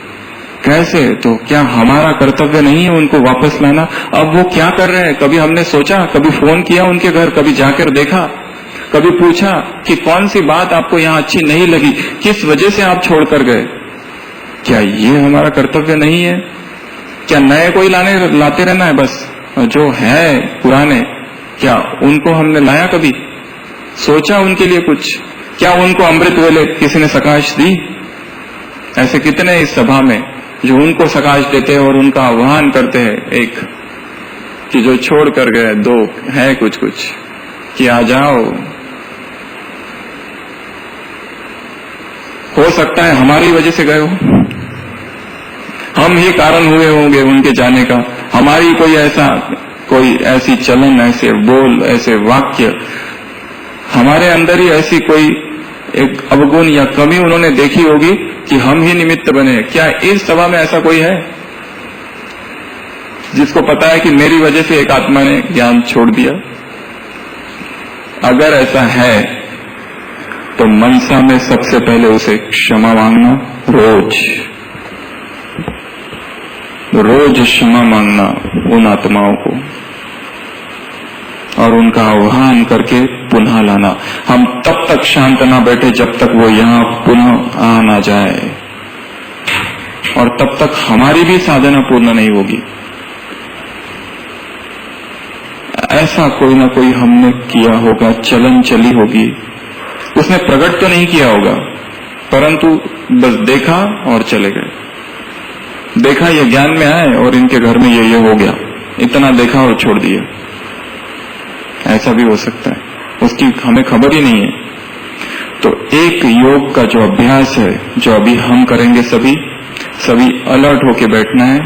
A: कैसे? तो क्या हमारा कर्तव्य नहीं है उनको वापस लाना? अब वो क्या कर रहे हैं? कभी हमने सोचा, कभी फोन किया उनके घर, कभी जाकर देखा, कभी पूछा कि कौन सी बात आपको यहाँ अच्छी नहीं लगी, किस वजह से आप छोड़कर गए? क्या ये हमारा कर्तव्य नहीं है? क्या नए कोई लाते रहना है बस? जो है पुराने, क्या उनको हमने लाया कभी? सोचा उनके लिए कुछ? क्या उनको अमृत वेले किसी ने सकाश दी? ऐसे कितने इस सभा में जो उनको सकाश देते हैं और उनका आह्वान करते हैं, एक कि जो छोड़ कर गए, दो है कुछ कुछ कि आ जाओ। हो सकता है हमारी वजह से गए हो, हम ही कारण हुए होंगे उनके जाने का, हमारी कोई ऐसी चलन, ऐसे बोल, ऐसे वाक्य, हमारे अंदर ही ऐसी कोई एक अवगुण या कमी उन्होंने देखी होगी कि हम ही निमित्त बने। क्या इस सभा में ऐसा कोई है जिसको पता है कि मेरी वजह से एक आत्मा ने ज्ञान छोड़ दिया? अगर ऐसा है तो मनसा में सबसे पहले उसे क्षमा मांगना, रोज क्षमा मांगना उन आत्माओं को, और उनका आह्वान करके पुनः लाना। हम तब तक शांत ना बैठे जब तक वो यहां पुनः आ ना जाए, और तब तक हमारी भी साधना पूर्ण नहीं होगी। ऐसा कोई ना कोई हमने किया होगा, चलन चली होगी, उसने प्रकट तो नहीं किया होगा, परंतु बस देखा और चले गए। देखा ये ज्ञान में आए और इनके घर में ये हो गया, इतना देखा और छोड़ दिया। ऐसा भी हो सकता है, उसकी हमें खबर ही नहीं है। तो एक योग का जो अभ्यास है, जो अभी हम करेंगे, सभी अलर्ट होके बैठना है